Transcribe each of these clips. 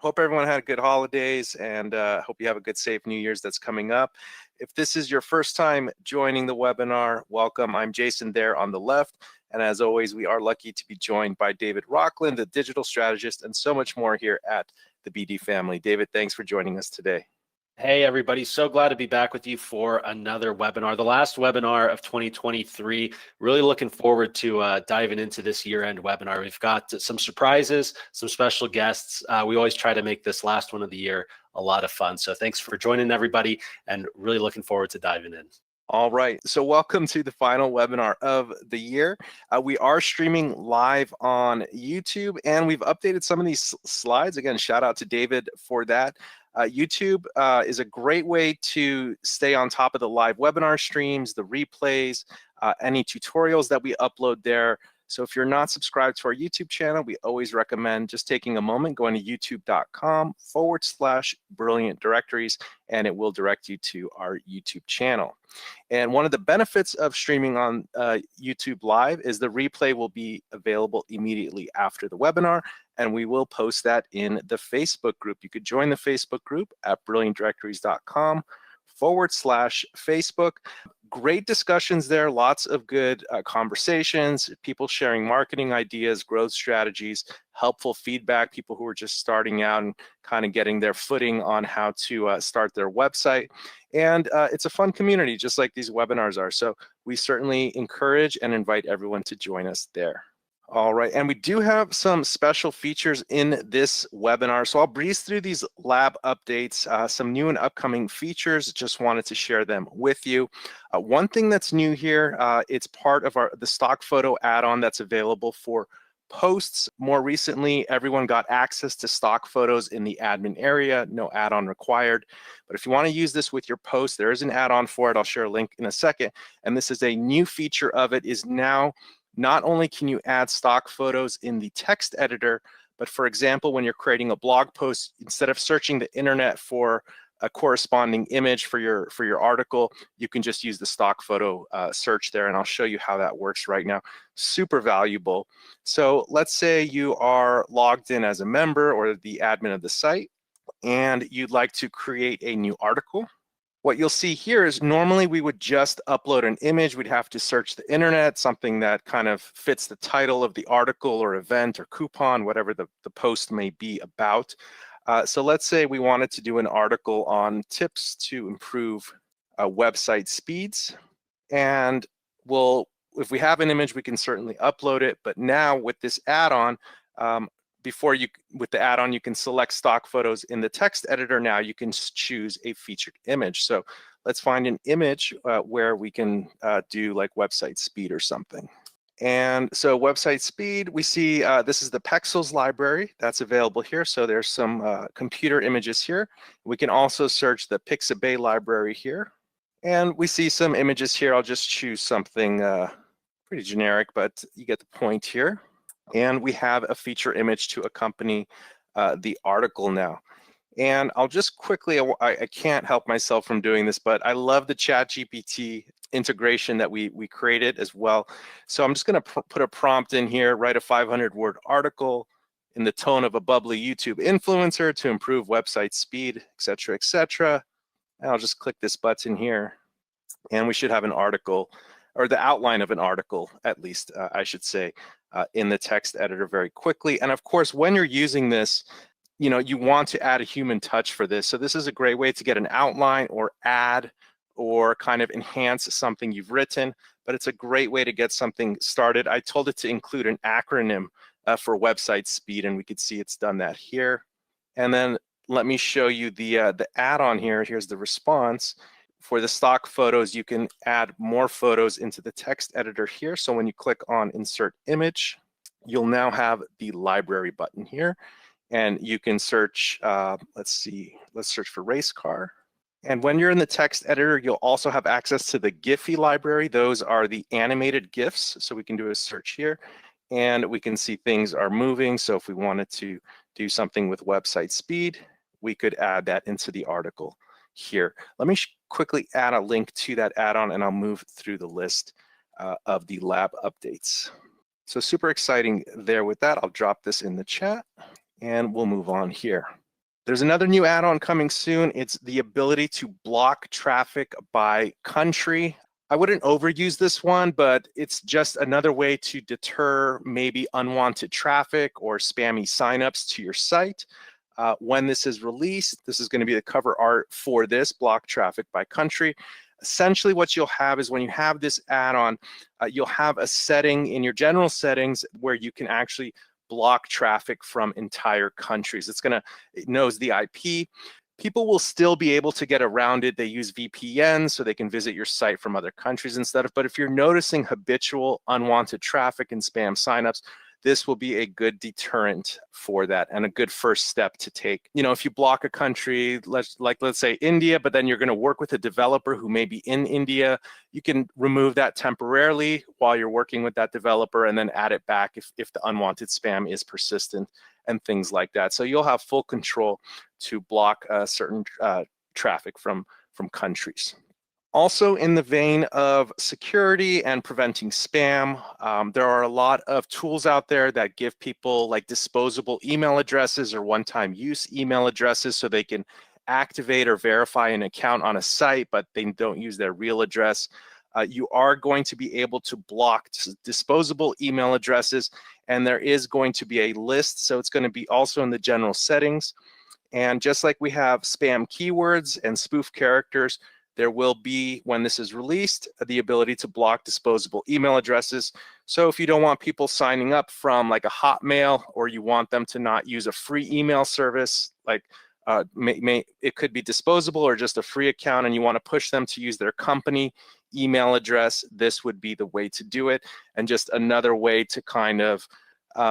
Hope everyone had good holidays, and hope you have a good, safe New Year's that's coming up. If this is your first time joining the webinar, welcome. I'm Jason there on the left, and as always, we are lucky to be joined by David Rockland, the digital strategist, and so much more here at the BD family. David, thanks for joining us today. Hey, everybody. So glad to be back with you for another webinar, the last webinar of 2023. Really looking forward to diving into this year-end webinar. We've got some surprises, some special guests. We always try to make this last one of the year a lot of fun. So thanks for joining, everybody, and really looking forward to diving in. All right, so welcome to the final webinar of the year. We are streaming live on YouTube, and we've updated some of these slides. Again, shout out to David for that. YouTube is a great way to stay on top of the live webinar streams, the replays, any tutorials that we upload there. So if you're not subscribed to our YouTube channel, we always recommend just taking a moment, going to youtube.com/brilliant directories, and it will direct you to our YouTube channel. And one of the benefits of streaming on YouTube Live is the replay will be available immediately after the webinar, and we will post that in the Facebook group. You could join the Facebook group at brilliantdirectories.com/Facebook. Great discussions there, lots of good conversations, people sharing marketing ideas, growth strategies, helpful feedback, people who are just starting out and kind of getting their footing on how to start their website. And it's a fun community, just like these webinars are. So we certainly encourage and invite everyone to join us there. All right, and we do have some special features in this webinar. So I'll breeze through these lab updates, some new and upcoming features. Just wanted to share them with you. One thing that's new here, it's part of the stock photo add-on that's available for posts. More recently, everyone got access to stock photos in the admin area, no add-on required. But if you want to use this with your post, there is an add-on for it. I'll share a link in a second. And this is a new feature of it, is now not only can you add stock photos in the text editor, but for example, when you're creating a blog post, instead of searching the internet for a corresponding image for your article, you can just use the stock photo search there, and I'll show you how that works right now. Super valuable. So let's say you are logged in as a member or the admin of the site, and you'd like to create a new article. What you'll see here is normally we would just upload an image. We'd have to search the internet, something that kind of fits the title of the article or event or coupon, whatever the post may be about. So let's say we wanted to do an article on tips to improve website speeds. And if we have an image, we can certainly upload it. But now with this add-on, with the add-on, you can select stock photos in the text editor. Now you can choose a featured image. So let's find an image where we can do like website speed or something. And so website speed, we see this is the Pexels library that's available here. So there's some computer images here. We can also search the Pixabay library here. And we see some images here. I'll just choose something pretty generic, but you get the point here. And we have a feature image to accompany the article now. And I'll just quickly, I can't help myself from doing this, but I love the ChatGPT integration that we created as well. So I'm just gonna put a prompt in here, write a 500-word article in the tone of a bubbly YouTube influencer to improve website speed, et cetera, et cetera. And I'll just click this button here, and we should have an article, or the outline of an article, at least, I should say, in the text editor very quickly. And of course, when you're using this, you want to add a human touch for this. So this is a great way to get an outline or add or kind of enhance something you've written, but it's a great way to get something started. I told it to include an acronym for website speed, and we could see it's done that here. And then let me show you the add-on here. Here's the response. For the stock photos, you can add more photos into the text editor here. So when you click on Insert Image, you'll now have the library button here. And you can search, let's search for race car. And when you're in the text editor, you'll also have access to the Giphy library. Those are the animated GIFs. So we can do a search here, and we can see things are moving. So if we wanted to do something with website speed, we could add that into the article here. Let me quickly add a link to that add-on, and I'll move through the list of the lab updates. So super exciting there with that. I'll drop this in the chat, and we'll move on here. There's another new add-on coming soon. It's the ability to block traffic by country. I wouldn't overuse this one, but it's just another way to deter maybe unwanted traffic or spammy signups to your site. When this is released, this is going to be the cover art for this, block traffic by country. Essentially what you'll have is when you have this add-on, you'll have a setting in your general settings where you can actually block traffic from entire countries. It knows the IP. People will still be able to get around it. They use VPNs so they can visit your site from other countries instead of, but if you're noticing habitual unwanted traffic and spam signups, this will be a good deterrent for that and a good first step to take. You know, if you block a country, let's say India, but then you're going to work with a developer who may be in India, you can remove that temporarily while you're working with that developer and then add it back if the unwanted spam is persistent and things like that. So you'll have full control to block certain traffic from countries. Also, in the vein of security and preventing spam, there are a lot of tools out there that give people like disposable email addresses or one-time use email addresses so they can activate or verify an account on a site, but they don't use their real address. You are going to be able to block disposable email addresses, and there is going to be a list, so it's going to be also in the general settings. And just like we have spam keywords and spoof characters, there will be, when this is released, the ability to block disposable email addresses. So if you don't want people signing up from like a Hotmail, or you want them to not use a free email service, like it could be disposable or just a free account, and you want to push them to use their company email address, this would be the way to do it, and just another way to kind of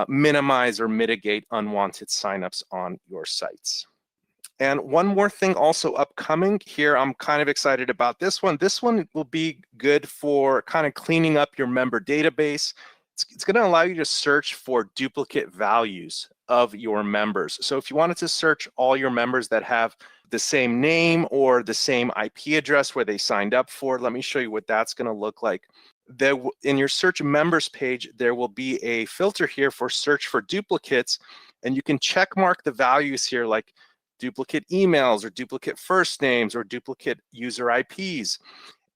minimize or mitigate unwanted signups on your sites. And one more thing also upcoming here, I'm kind of excited about this one. This one will be good for kind of cleaning up your member database. It's going to allow you to search for duplicate values of your members. So if you wanted to search all your members that have the same name or the same IP address where they signed up for, let me show you what that's going to look like. In your search members page, there will be a filter here for search for duplicates, and you can check mark the values here, like duplicate emails or duplicate first names or duplicate user IPs.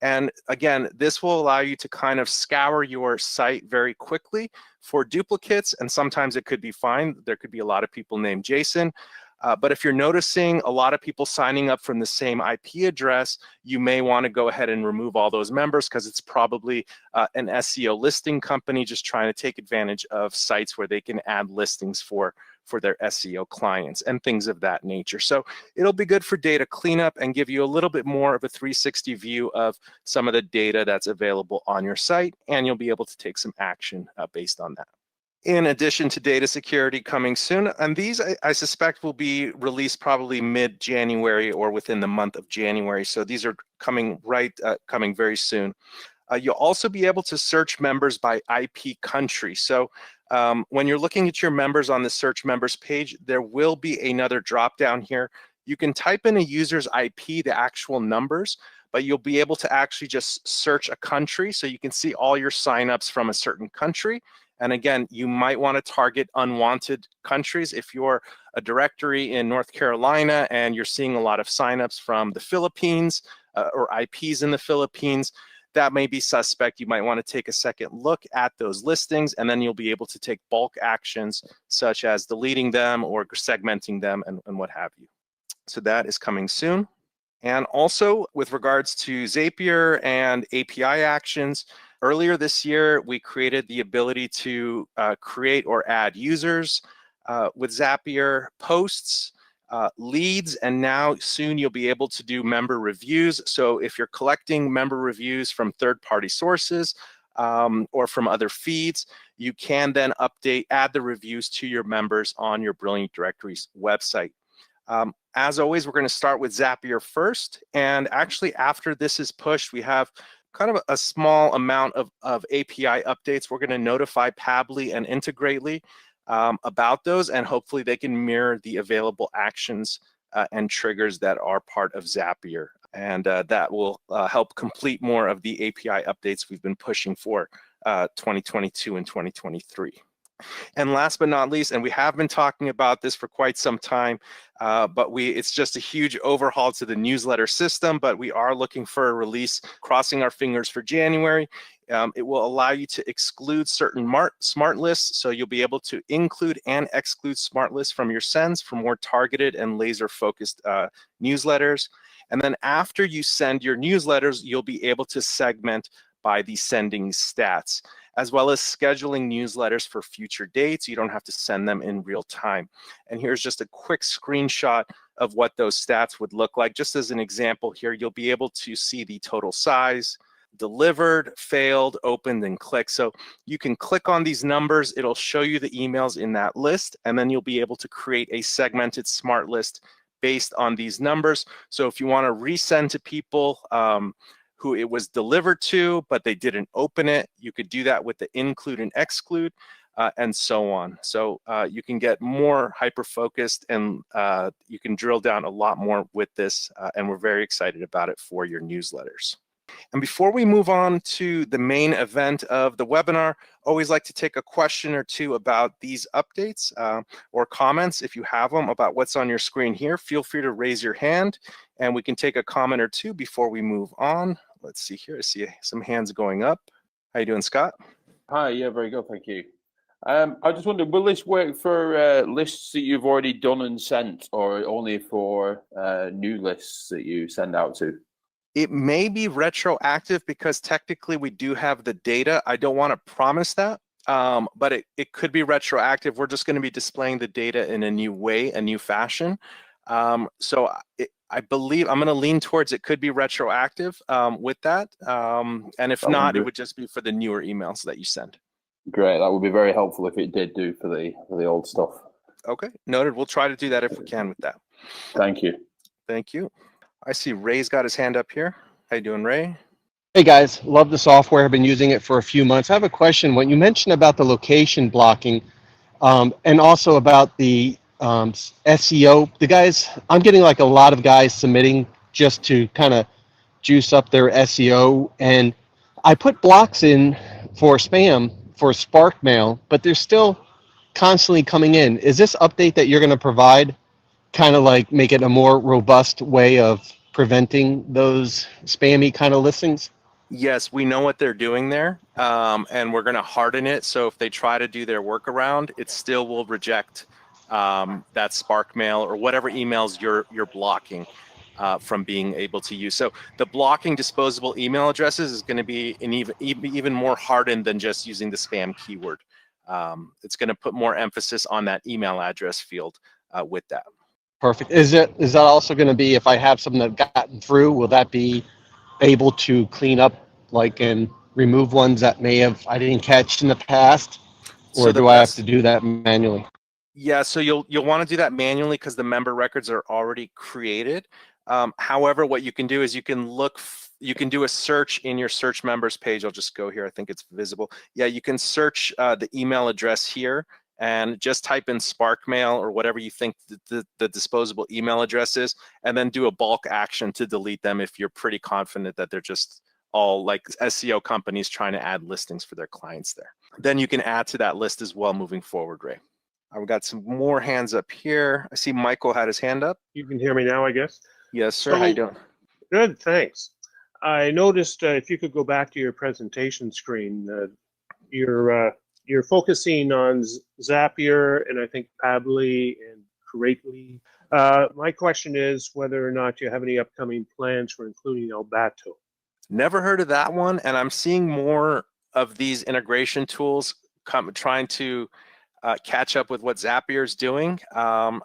And again, this will allow you to kind of scour your site very quickly for duplicates, and sometimes it could be fine. There could be a lot of people named Jason. But if you're noticing a lot of people signing up from the same IP address, you may want to go ahead and remove all those members, because it's probably an SEO listing company just trying to take advantage of sites where they can add listings for their SEO clients and things of that nature. So it'll be good for data cleanup and give you a little bit more of a 360 view of some of the data that's available on your site, and you'll be able to take some action based on that. In addition to data security coming soon, and these I suspect will be released probably mid-January or within the month of January. So these are coming very soon. You'll also be able to search members by IP country. So when you're looking at your members on the search members page, there will be another drop down here. You can type in a user's IP, the actual numbers, but you'll be able to actually just search a country, so you can see all your signups from a certain country. And again, you might want to target unwanted countries. If you're a directory in North Carolina and you're seeing a lot of signups from the Philippines or IPs in the Philippines, that may be suspect. You might want to take a second look at those listings, and then you'll be able to take bulk actions such as deleting them or segmenting them and what have you. So that is coming soon. And also with regards to Zapier and API actions, earlier this year, we created the ability to create or add users with Zapier, posts, leads, and now soon you'll be able to do member reviews. So if you're collecting member reviews from third-party sources or from other feeds, you can then add the reviews to your members on your Brilliant Directories website. As always, we're going to start with Zapier first, and actually after this is pushed, we have kind of a small amount of API updates. We're going to notify Pabbly and Integrately about those, and hopefully they can mirror the available actions and triggers that are part of Zapier, and that will help complete more of the API updates we've been pushing for 2022 and 2023. And last but not least, and we have been talking about this for quite some time, but it's just a huge overhaul to the newsletter system, but we are looking for a release, crossing our fingers for January. It will allow you to exclude certain smart lists, so you'll be able to include and exclude smart lists from your sends for more targeted and laser-focused newsletters. And then after you send your newsletters, you'll be able to segment by the sending stats, as well as scheduling newsletters for future dates. You don't have to send them in real time. And here's just a quick screenshot of what those stats would look like. Just as an example here, you'll be able to see the total size, delivered, failed, opened, and clicked. So you can click on these numbers. It'll show you the emails in that list, and then you'll be able to create a segmented smart list based on these numbers. So if you want to resend to people who it was delivered to, but they didn't open it, you could do that with the include and exclude, and so on. So you can get more hyper-focused, and you can drill down a lot more with this, and we're very excited about it for your newsletters. And before we move on to the main event of the webinar, always like to take a question or two about these updates or comments. If you have them about what's on your screen here, feel free to raise your hand and we can take a comment or two before we move on. Let's see here. I see some hands going up. How you doing, Scott? Hi, yeah, very good, thank you. I just wondered, will this work for lists that you've already done and sent, or only for new lists that you send out to? It may be retroactive because technically we do have the data. I don't want to promise that, but it could be retroactive. We're just going to be displaying the data in a new way, a new fashion. So I believe I'm going to lean towards it could be retroactive with that. And if not, it would just be for the newer emails that you send. Great, that would be very helpful if it did do for the old stuff. Okay, noted. We'll try to do that if we can with that. Thank you. Thank you. I see Ray's got his hand up here. How you doing, Ray? Hey guys, love the software. I've been using it for a few months. I have a question. When you mentioned about the location blocking and also about the SEO, the guys, I'm getting like a lot of guys submitting just to kind of juice up their SEO. And I put blocks in for spam for Spark Mail, but they're still constantly coming in. Is this update that you're going to provide kind of like make it a more robust way of preventing those spammy kind of listings? Yes, we know what they're doing there, and we're going to harden it. So if they try to do their workaround, it still will reject that Spark Mail or whatever emails you're blocking from being able to use. So the blocking disposable email addresses is going to be an even more hardened than just using the spam keyword. It's going to put more emphasis on that email address field with that. Perfect. Is that also going to be, if I have something that gotten through, will that be able to clean up like and remove ones that I didn't catch in the past, or do I have to do that manually? Yeah, so you'll want to do that manually because the member records are already created. However, what you can do is you can do a search in your search members page. I'll just go here. I think it's visible. Yeah, you can search the email address here and just type in Spark Mail or whatever you think the disposable email address is, and then do a bulk action to delete them if you're pretty confident that they're just all like SEO companies trying to add listings for their clients there. Then you can add to that list as well moving forward, Ray. I've got some more hands up here. I see Michael had his hand up. You can hear me now, I guess. Yes, sir. How you doing? Good, thanks. I noticed if you could go back to your presentation screen, you're focusing on Zapier and I think Pabbly and Correctly. My question is whether or not you have any upcoming plans for including Albato. Never heard of that one, and I'm seeing more of these integration tools trying to catch up with what Zapier is doing.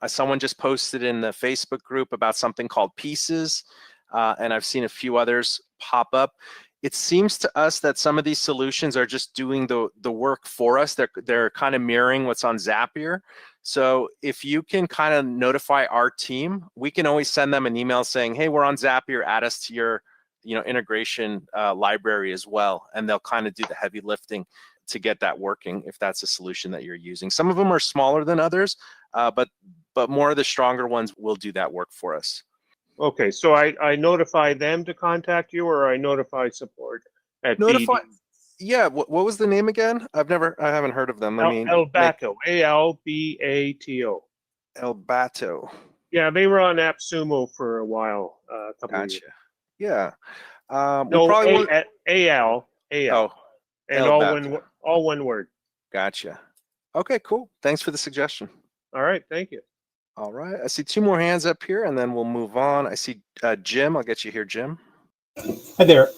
Someone just posted in the Facebook group about something called Pieces, and I've seen a few others pop up. It seems to us that some of these solutions are just doing the work for us. They're kind of mirroring what's on Zapier. So if you can kind of notify our team, we can always send them an email saying, hey, we're on Zapier, add us to your integration library as well. And they'll kind of do the heavy lifting to get that working if that's a solution that you're using. Some of them are smaller than others, but more of the stronger ones will do that work for us. Okay, so I notify them to contact you, or I notify support at Notify. BD? Yeah, what was the name again? I haven't heard of them. Let me Albato, Albato. Albato. Yeah, they were on AppSumo for a while, a couple of years. Gotcha. Yeah. We No, probably want. AL, Oh, and Albato. all one word. Gotcha. Okay, cool. Thanks for the suggestion. All right, thank you. All right. I see 2 more hands up here, and then we'll move on. I see Jim. I'll get you here, Jim. Hi there.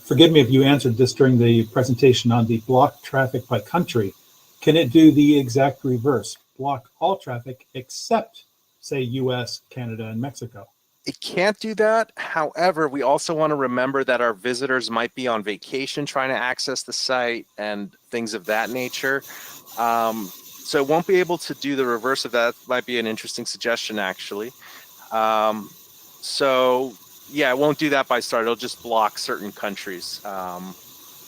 Forgive me if you answered this during the presentation on the block traffic by country. Can it do the exact reverse? Block all traffic except, say, US, Canada, and Mexico? It can't do that. However, we also want to remember that our visitors might be on vacation trying to access the site and things of that nature. So it won't be able to do the reverse of that. Might be an interesting suggestion, actually. So yeah, it won't do that by start. It'll just block certain countries from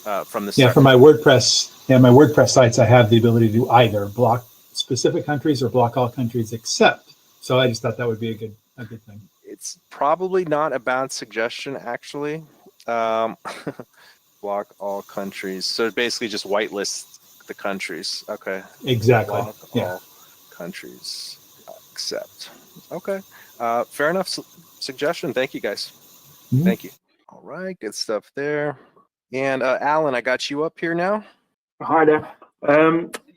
the start. Yeah, for my WordPress sites, I have the ability to do either block specific countries or block all countries except. So I just thought that would be a good thing. It's probably not a bad suggestion, actually. Block all countries. So it basically just whitelist the countries. Okay. Exactly. Block all countries except. Okay. Fair enough suggestion. Thank you, guys. Mm-hmm. Thank you. All right. Good stuff there. And Alan, I got you up here now. Hi there.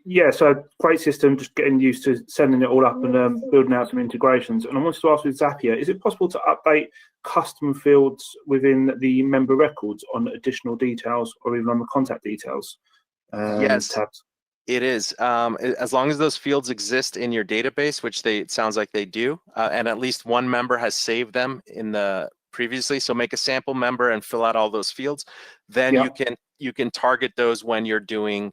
Yeah, so great system, just getting used to sending it all up and building out some integrations. And I wanted to ask with Zapier, is it possible to update custom fields within the member records on additional details or even on the contact details Yes, tabs? it is. As long as those fields exist in your database, which it sounds like they do, and at least one member has saved them in the previously. So make a sample member and fill out all those fields. Then you can target those when you're doing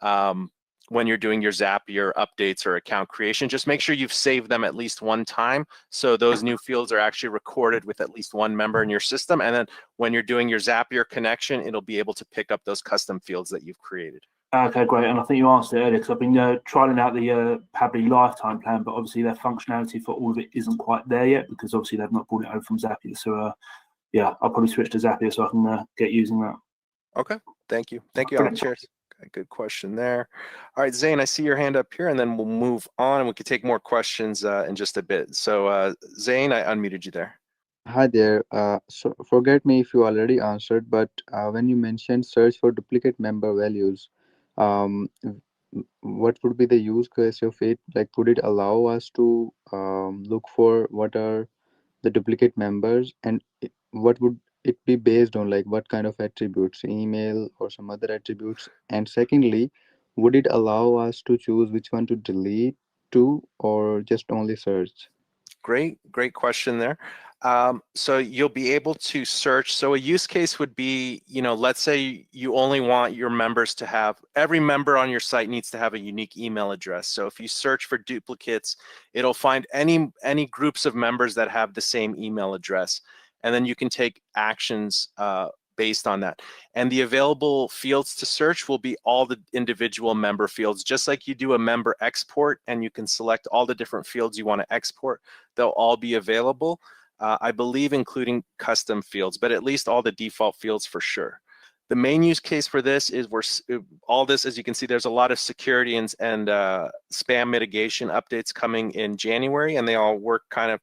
your Zapier updates or account creation. Just make sure you've saved them at least one time, so those new fields are actually recorded with at least one member in your system. And then when you're doing your Zapier connection, it'll be able to pick up those custom fields that you've created. Okay, great. And I think you answered it earlier because I've been trialing out the Pabbly lifetime plan, but obviously their functionality for all of it isn't quite there yet because obviously they've not brought it over from Zapier. So yeah, I'll probably switch to Zapier so I can get using that. Okay, thank you. Thank you, Alan. Cheers. Good question there. All right, Zane, I see your hand up here, and then we'll move on, and we can take more questions in just a bit. So, Zane, I unmuted you there. Hi there. So forget me if you already answered, but when you mentioned search for duplicate member values, what would be the use case of it? Like, would it allow us to look for what are the duplicate members, and what would it be based on? Like, what kind of attributes, email or some other attributes? And secondly, would it allow us to choose which one to delete to, or just only search? Great question there. So you'll be able to search. So a use case would be, let's say you only want your members to have, every member on your site needs to have a unique email address. So if you search for duplicates, it'll find any groups of members that have the same email address. And then you can take actions based on that. And the available fields to search will be all the individual member fields, just like you do a member export and you can select all the different fields you want to export. They'll all be available, I believe, including custom fields, but at least all the default fields for sure. The main use case for this is all this, as you can see, there's a lot of security and spam mitigation updates coming in January, and they all work kind of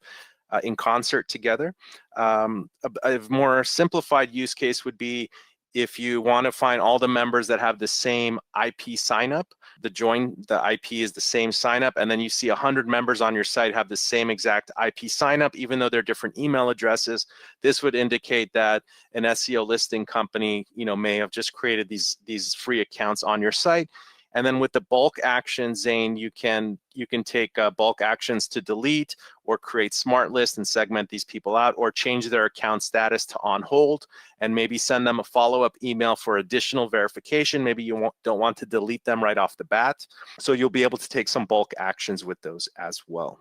in concert together. A more simplified use case would be if you want to find all the members that have the same IP signup. The IP is the same signup, and then you see 100 members on your site have the same exact IP signup, even though they're different email addresses. This would indicate that an SEO listing company, may have just created these free accounts on your site. And then with the bulk actions, Zane, you can take bulk actions to delete or create smart lists and segment these people out, or change their account status to on hold and maybe send them a follow-up email for additional verification. Maybe you don't want to delete them right off the bat. So you'll be able to take some bulk actions with those as well.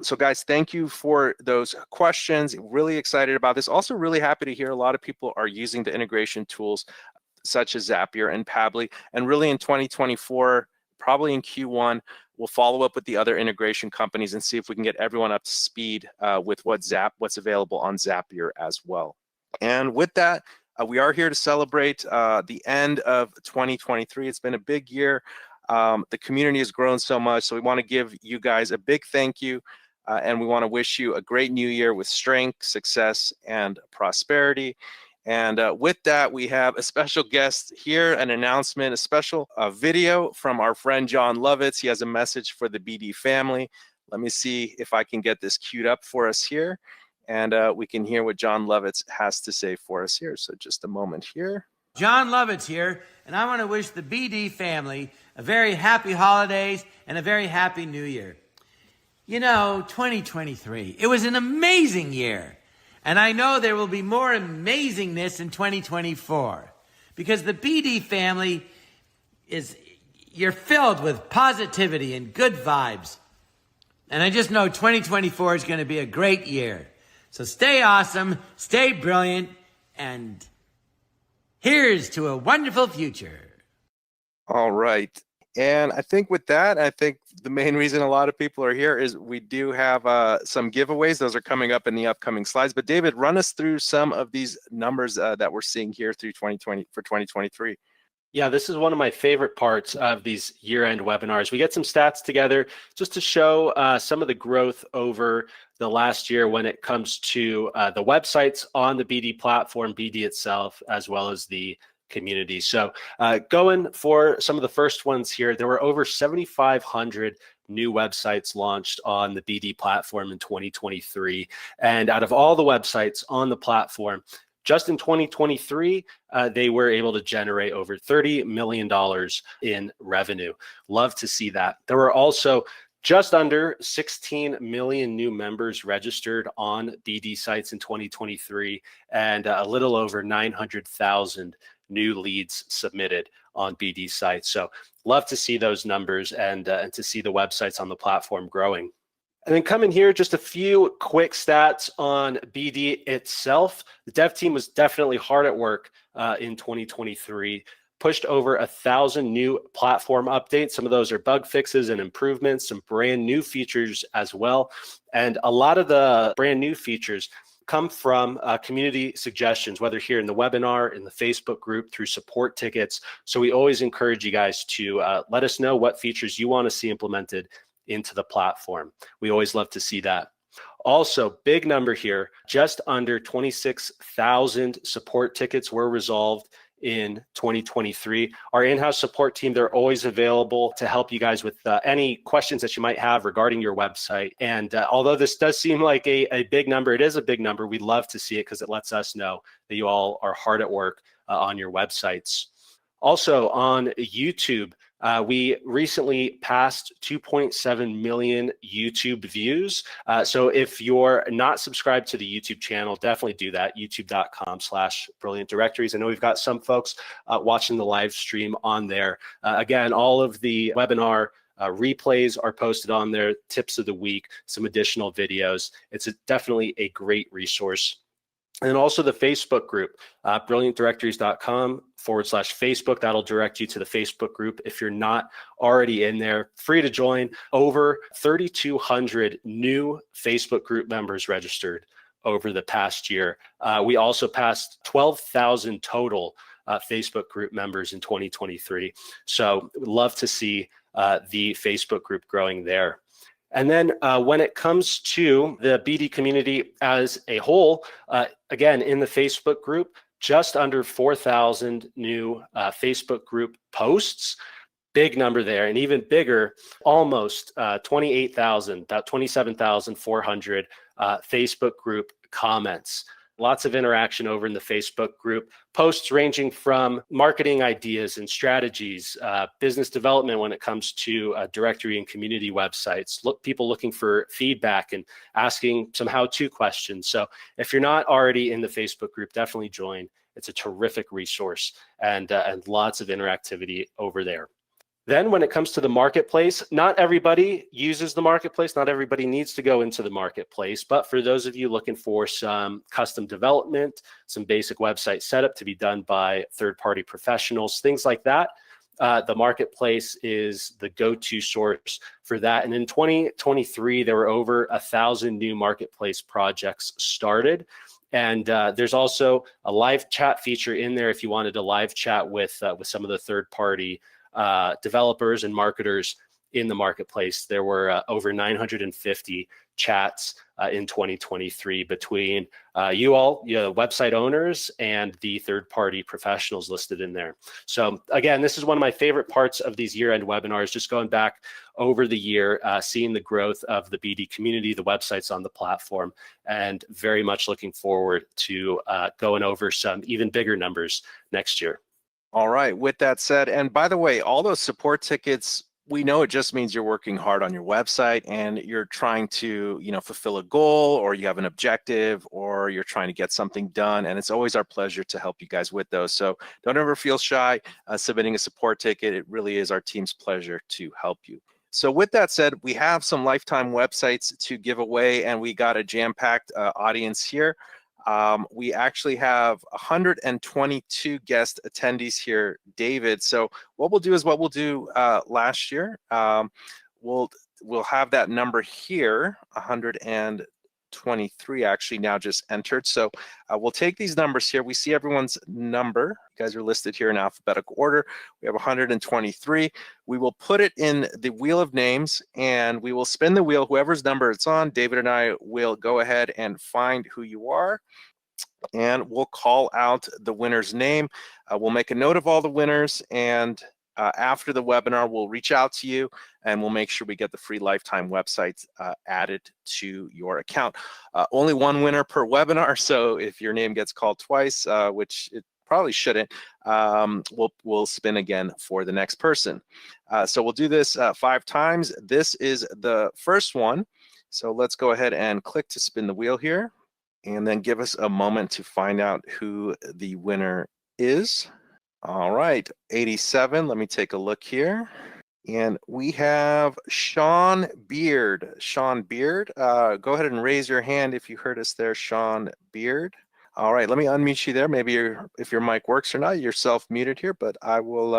So guys, thank you for those questions. Really excited about this. Also really happy to hear a lot of people are using the integration tools such as Zapier and Pabbly, and really in 2024, probably in Q1, we'll follow up with the other integration companies and see if we can get everyone up to speed with what's available on Zapier as well. And with that, We are here to celebrate the end of 2023. It's been a big year. The community has grown so much, so we want to give you guys a big thank you, and we want to wish you a great new year with strength, success, and prosperity. And with that, we have a special guest here, an announcement, a special video from our friend John Lovitz. He has a message for the BD family. Let me see if I can get this queued up for us here, and we can hear what John Lovitz has to say for us here. So just a moment here. John Lovitz here, and I want to wish the BD family a very happy holidays and a very happy new year. You know, 2023, it was an amazing year. And I know there will be more amazingness in 2024 because the BD family you're filled with positivity and good vibes. And I just know 2024 is going to be a great year. So stay awesome, stay brilliant, and here's to a wonderful future. All right. And I think with that, I think the main reason a lot of people are here is we do have some giveaways. Those are coming up in the upcoming slides. But David, run us through some of these numbers that we're seeing here through 2023. Yeah, this is one of my favorite parts of these year-end webinars. We get some stats together just to show some of the growth over the last year when it comes to the websites on the BD platform, BD itself, as well as the community. So going for some of the first ones here, there were over 7,500 new websites launched on the BD platform in 2023. And out of all the websites on the platform, just in 2023, they were able to generate over $30 million in revenue. Love to see that. There were also just under 16 million new members registered on BD sites in 2023, and a little over 900,000 new leads submitted on BD sites. So love to see those numbers and to see the websites on the platform growing. And then coming here, just a few quick stats on BD itself. The dev team was definitely hard at work in 2023, pushed over 1,000 new platform updates. Some of those are bug fixes and improvements, some brand new features as well. And a lot of the brand new features come from community suggestions, whether here in the webinar, in the Facebook group, through support tickets. So we always encourage you guys to let us know what features you want to see implemented into the platform. We always love to see that. Also, big number here, just under 26,000 support tickets were resolved in 2023. Our in-house support team, they're always available to help you guys with any questions that you might have regarding your website. And although this does seem like a big number, it is a big number. We love to see it because it lets us know that you all are hard at work on your websites. Also on YouTube, we recently passed 2.7 million YouTube views. So if you're not subscribed to the YouTube channel, definitely do that, youtube.com/brilliantdirectories. I know we've got some folks watching the live stream on there. Again, all of the webinar replays are posted on there, tips of the week, some additional videos. It's definitely a great resource. And also the Facebook group, brilliantdirectories.com/Facebook. That'll direct you to the Facebook group. If you're not already in there, free to join. Over 3,200 new Facebook group members registered over the past year. We also passed 12,000 total Facebook group members in 2023. So love to see the Facebook group growing there. And then when it comes to the BD community as a whole, again, in the Facebook group, just under 4,000 new Facebook group posts, big number there, and even bigger, almost 28,000, about 27,400 Facebook group comments. Lots of interaction over in the Facebook group, posts ranging from marketing ideas and strategies, business development when it comes to directory and community websites, people looking for feedback and asking some how-to questions. So if you're not already in the Facebook group, definitely join. It's a terrific resource and lots of interactivity over there. Then when it comes to the marketplace, not everybody uses the marketplace. Not everybody needs to go into the marketplace. But for those of you looking for some custom development, some basic website setup to be done by third-party professionals, things like that, the marketplace is the go-to source for that. And in 2023, there were over 1,000 new marketplace projects started. And there's also a live chat feature in there if you wanted to live chat with some of the third-party developers and marketers in the marketplace. There were over 950 chats in 2023 between you all, website owners, and the third-party professionals listed in there. So again, this is one of my favorite parts of these year-end webinars, just going back over the year, seeing the growth of the BD community, the websites on the platform, and very much looking forward to going over some even bigger numbers next year. All right, with that said, and by the way, all those support tickets, we know it just means you're working hard on your website and you're trying to, fulfill a goal, or you have an objective, or you're trying to get something done. And it's always our pleasure to help you guys with those. So don't ever feel shy submitting a support ticket. It really is our team's pleasure to help you. So with that said, we have some lifetime websites to give away, and we got a jam-packed audience here. We actually have 122 guest attendees here, David. So what we'll do is what we'll do last year. We'll have that number here, 123 actually now just entered. So we'll take these numbers here. We see everyone's number. You guys are listed here in alphabetical order. We have 123. We will put it in the wheel of names, and we will spin the wheel. Whoever's number it's on, David and I will go ahead and find who you are, and we'll call out the winner's name. We'll make a note of all the winners, and after the webinar, we'll reach out to you, and we'll make sure we get the free lifetime websites added to your account. Only one winner per webinar, so if your name gets called twice, which it probably shouldn't, we'll spin again for the next person. So we'll do this 5 times. This is the first one. So let's go ahead and click to spin the wheel here, and then give us a moment to find out who the winner is. All right, 87, let me take a look here. And we have Sean Beard. Sean Beard, go ahead and raise your hand if you heard us there, Sean Beard. All right, let me unmute you there. Maybe if your mic works or not, you're self-muted here, but I will,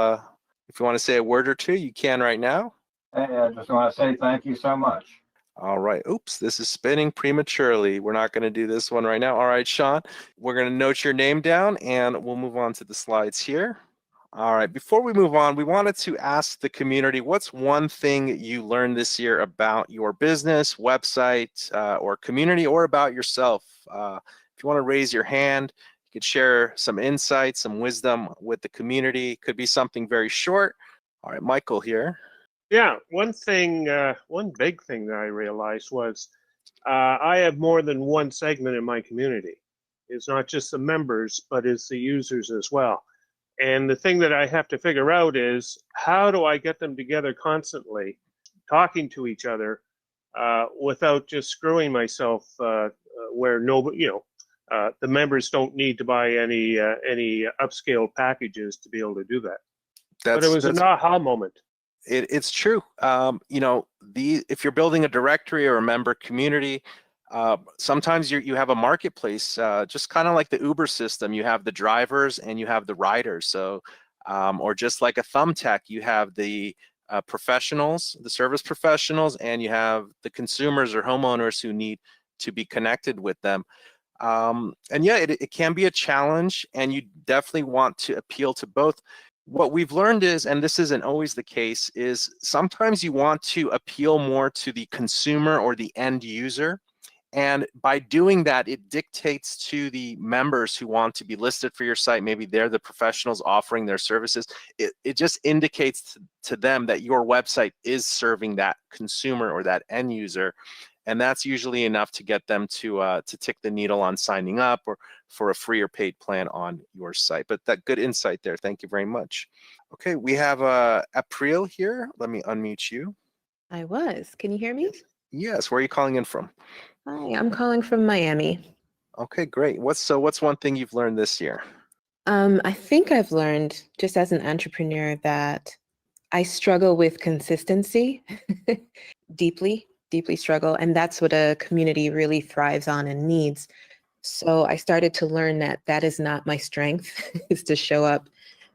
if you want to say a word or two, you can right now. Hey, I just want to say thank you so much. All right, oops, this is spinning prematurely. We're not going to do this one right now. All right, Sean, we're going to note your name down, and we'll move on to the slides here. All right, before we move on, we wanted to ask the community, what's one thing you learned this year about your business, website, or community, or about yourself? If you want to raise your hand, you could share some insights, some wisdom with the community. Could be something very short. All right, Michael here. Yeah, one big thing that I realized was I have more than one segment in my community. It's not just the members, but it's the users as well. And the thing that I have to figure out is, how do I get them together constantly, talking to each other, without just screwing myself, where nobody, the members don't need to buy any upscale packages to be able to do that. But it was an aha moment. It's true. If you're building a directory or a member community, sometimes you have a marketplace, just kind of like the Uber system. You have the drivers and you have the riders. So, or just like a Thumbtack, you have the professionals, the service professionals, and you have the consumers or homeowners who need to be connected with them. And yeah, it can be a challenge, and you definitely want to appeal to both. What we've learned is, and this isn't always the case, is sometimes you want to appeal more to the consumer or the end user. And by doing that, it dictates to the members who want to be listed for your site. Maybe they're the professionals offering their services. It just indicates to them that your website is serving that consumer or that end user. And that's usually enough to get them to tick the needle on signing up or for a free or paid plan on your site. But that good insight there. Thank you very much. Okay, we have April here. Let me unmute you. I was. Can you hear me? Yes. Where are you calling in from? Hi, I'm calling from Miami. Okay, great. What's one thing you've learned this year? I think I've learned, just as an entrepreneur, that I struggle with consistency, deeply struggle, and that's what a community really thrives on and needs. So I started to learn that that is not my strength, is to show up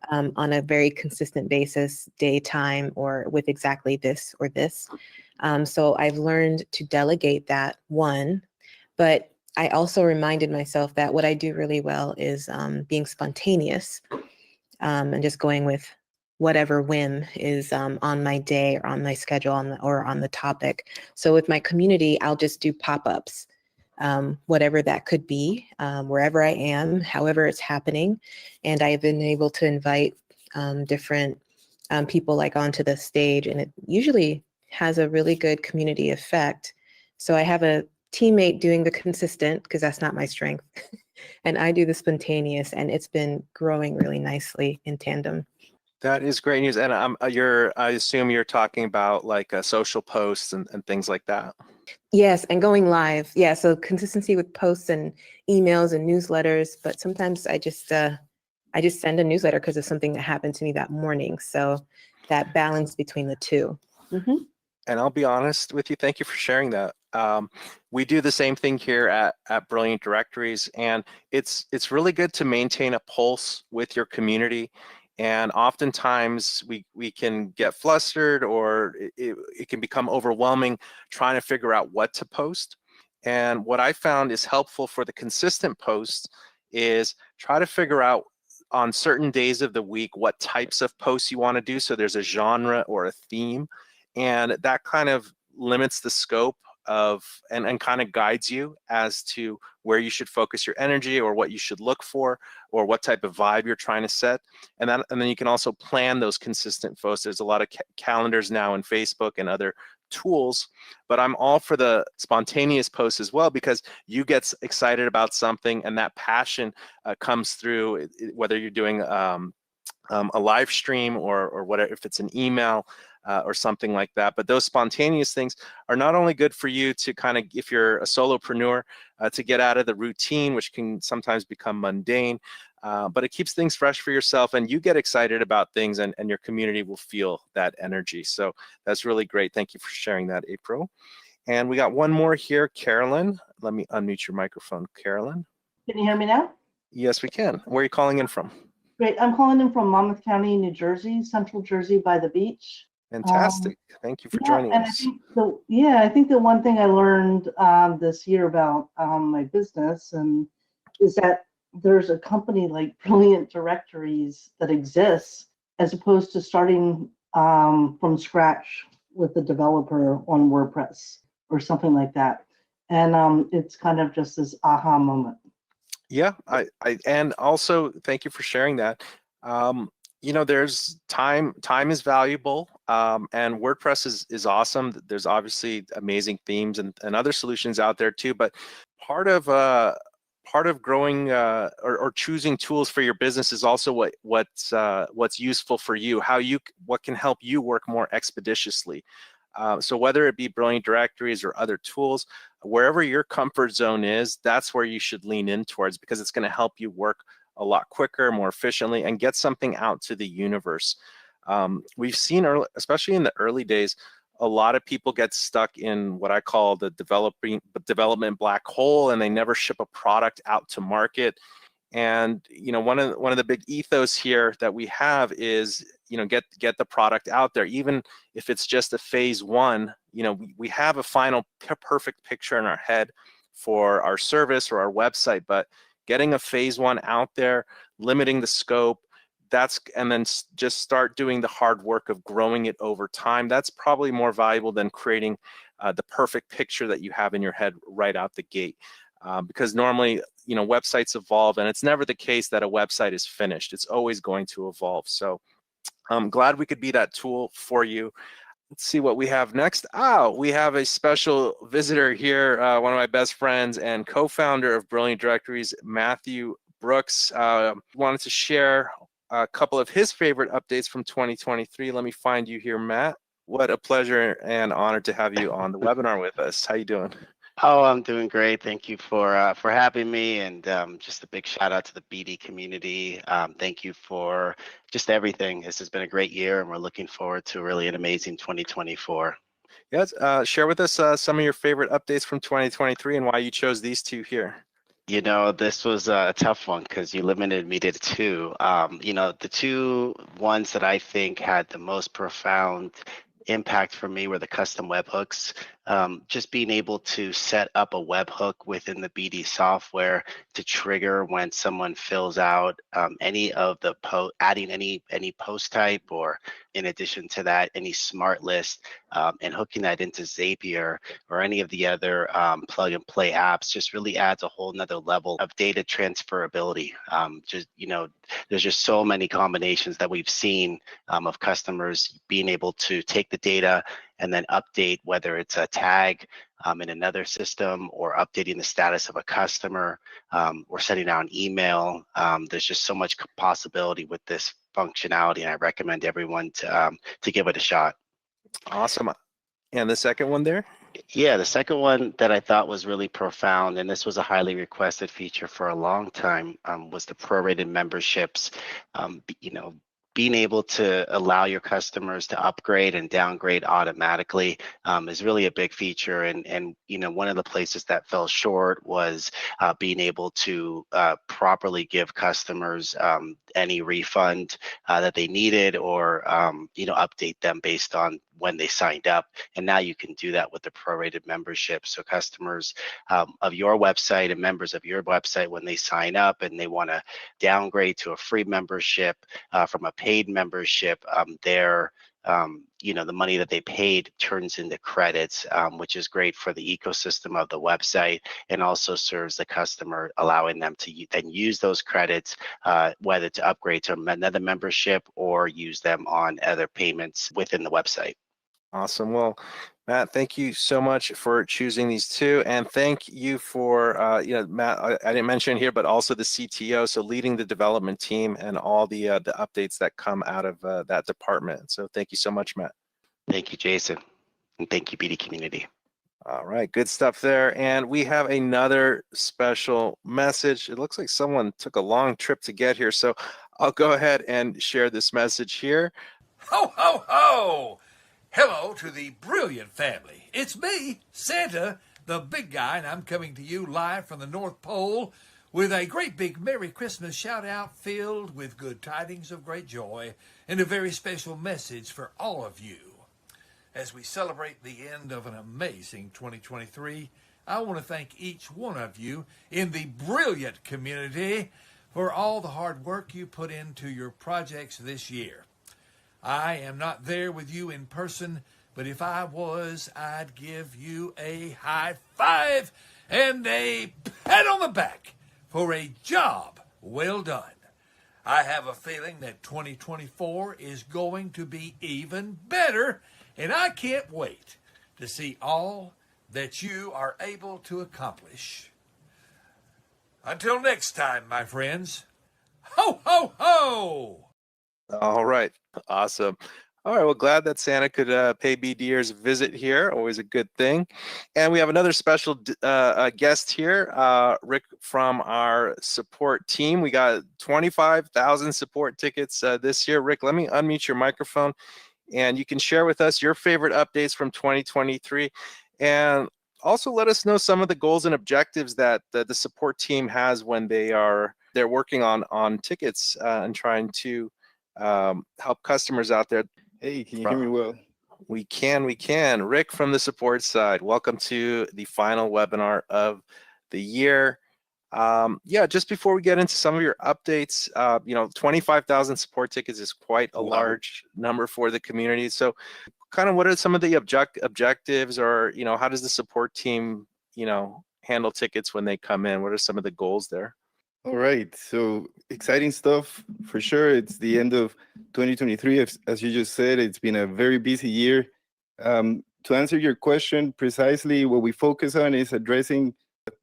on a very consistent basis, day, time, or with exactly this or this. So I've learned to delegate that, one, but I also reminded myself that what I do really well is being spontaneous and just going with whatever whim is on my day or on my schedule or on the topic. So with my community, I'll just do pop-ups, whatever that could be, wherever I am, however it's happening. And I've been able to invite different people like onto the stage, and it usually has a really good community effect. So I have a teammate doing the consistent, because that's not my strength, and I do the spontaneous, and it's been growing really nicely in tandem. That is great news. And I assume you're talking about like social posts and things like that. Yes, and going live. Yeah, so consistency with posts and emails and newsletters, but sometimes I just send a newsletter because of something that happened to me that morning. So that balance between the two. Mm-hmm. And I'll be honest with you, thank you for sharing that. We do the same thing here at Brilliant Directories, and it's really good to maintain a pulse with your community. And oftentimes we can get flustered, or it can become overwhelming trying to figure out what to post. And what I found is helpful for the consistent posts is try to figure out on certain days of the week what types of posts you want to do. So there's a genre or a theme, and that kind of limits the scope of and kind of guides you as to where you should focus your energy, or what you should look for, or what type of vibe you're trying to set. And then you can also plan those consistent posts. There's a lot of calendars now in Facebook and other tools, but I'm all for the spontaneous posts as well, because you get excited about something and that passion comes through, whether you're doing a live stream or whatever, if it's an email or something like that. But those spontaneous things are not only good for you to kind of, if you're a solopreneur, to get out of the routine, which can sometimes become mundane, but it keeps things fresh for yourself, and you get excited about things, and your community will feel that energy. So that's really great. Thank you for sharing that, April. And we got one more here, Carolyn. Let me unmute your microphone, Carolyn. Can you hear me now? Yes, we can. Where are you calling in from? Great. I'm calling in from Monmouth County, New Jersey, Central Jersey by the beach. Fantastic. Thank you for joining and us. I think the one thing I learned this year about my business is that there's a company like Brilliant Directories that exists, as opposed to starting from scratch with a developer on WordPress or something like that. And it's kind of just this aha moment. Yeah, and also thank you for sharing that. You know, there's time is valuable, and WordPress is awesome. There's obviously amazing themes and other solutions out there too, but part of growing or choosing tools for your business is also what's useful for you, what can help you work more expeditiously. So whether it be Brilliant Directories or other tools, wherever your comfort zone is, that's where you should lean in towards, because it's going to help you work a lot quicker, more efficiently, and get something out to the universe. We've seen, especially in the early days, a lot of people get stuck in what I call the development black hole, and they never ship a product out to market. And you know, one of the big ethos here that we have is, you know, get the product out there, even if it's just a phase one. You know, we have a final perfect picture in our head for our service or our website, but getting a phase one out there, limiting the scope, and then just start doing the hard work of growing it over time. That's probably more valuable than creating the perfect picture that you have in your head right out the gate. Because normally, you know, websites evolve, and it's never the case that a website is finished. It's always going to evolve. So I'm glad we could be that tool for you. Let's see what we have next. We have a special visitor here, one of my best friends and co-founder of Brilliant Directories, Matthew Brooks. Wanted to share a couple of his favorite updates from 2023. Let me find you here, Matt. What a pleasure and honor to have you on the webinar with us. How you doing? Oh, I'm doing great. Thank you for having me, and just a big shout out to the BD community. Thank you for just everything. This has been a great year, and we're looking forward to really an amazing 2024. Yes, share with us some of your favorite updates from 2023 and why you chose these two here. You know, this was a tough one because you limited me to two. You know, the two ones that I think had the most profound impact for me were the custom webhooks. just being able to set up a webhook within the BD software to trigger when someone fills out any of the adding any post type, or in addition to that, any smart list, and hooking that into Zapier or any of the other plug and play apps just really adds a whole nother level of data transferability. There's just so many combinations that we've seen of customers being able to take the data and then update, whether it's a tag in another system, or updating the status of a customer, or sending out an email. There's just so much possibility with this functionality, and I recommend everyone to give it a shot. Awesome. And the second one there? Yeah, the second one that I thought was really profound, and this was a highly requested feature for a long time, was the prorated memberships. Being able to allow your customers to upgrade and downgrade automatically is really a big feature. And one of the places that fell short was being able to properly give customers any refund that they needed, or update them based on when they signed up. And now you can do that with the prorated membership. So customers of your website and members of your website, when they sign up and they want to downgrade to a free membership from a paid membership, the money that they paid turns into credits, which is great for the ecosystem of the website, and also serves the customer, allowing them to then use those credits, whether to upgrade to another membership or use them on other payments within the website. Awesome. Well, Matt, thank you so much for choosing these two, and thank you for Matt, I didn't mention here, but also the CTO, so leading the development team and all the updates that come out of that department. So thank you so much, Matt. Thank you, Jason, and thank you, BD community. All right, good stuff there. And we have another special message. It looks like someone took a long trip to get here, so I'll go ahead and share this message here. Ho, ho, ho! Hello to the brilliant family. It's me, Santa, the big guy, and I'm coming to you live from the North Pole with a great big Merry Christmas shout out filled with good tidings of great joy and a very special message for all of you. As we celebrate the end of an amazing 2023, I want to thank each one of you in the brilliant community for all the hard work you put into your projects this year. I am not there with you in person, but if I was, I'd give you a high five and a pat on the back for a job well done. I have a feeling that 2024 is going to be even better, and I can't wait to see all that you are able to accomplish. Until next time, my friends, ho, ho, ho! All right, awesome. All right, well, glad that Santa could pay BDers a visit here. Always a good thing. And we have another special guest here, Rick from our support team. We got 25,000 support tickets this year. Rick, let me unmute your microphone, and you can share with us your favorite updates from 2023. And also let us know some of the goals and objectives that the support team has when they're working on tickets and trying to help customers out there. Hey, can you hear me well? We can. Rick from the support side, welcome to the final webinar of the year. Just before we get into some of your updates, 25,000 support tickets is quite a large number for the community. So kind of what are some of the objectives, or, how does the support team, handle tickets when they come in? What are some of the goals there? All right, so exciting stuff for sure. It's the end of 2023. As you just said, it's been a very busy year. To answer your question precisely, what we focus on is addressing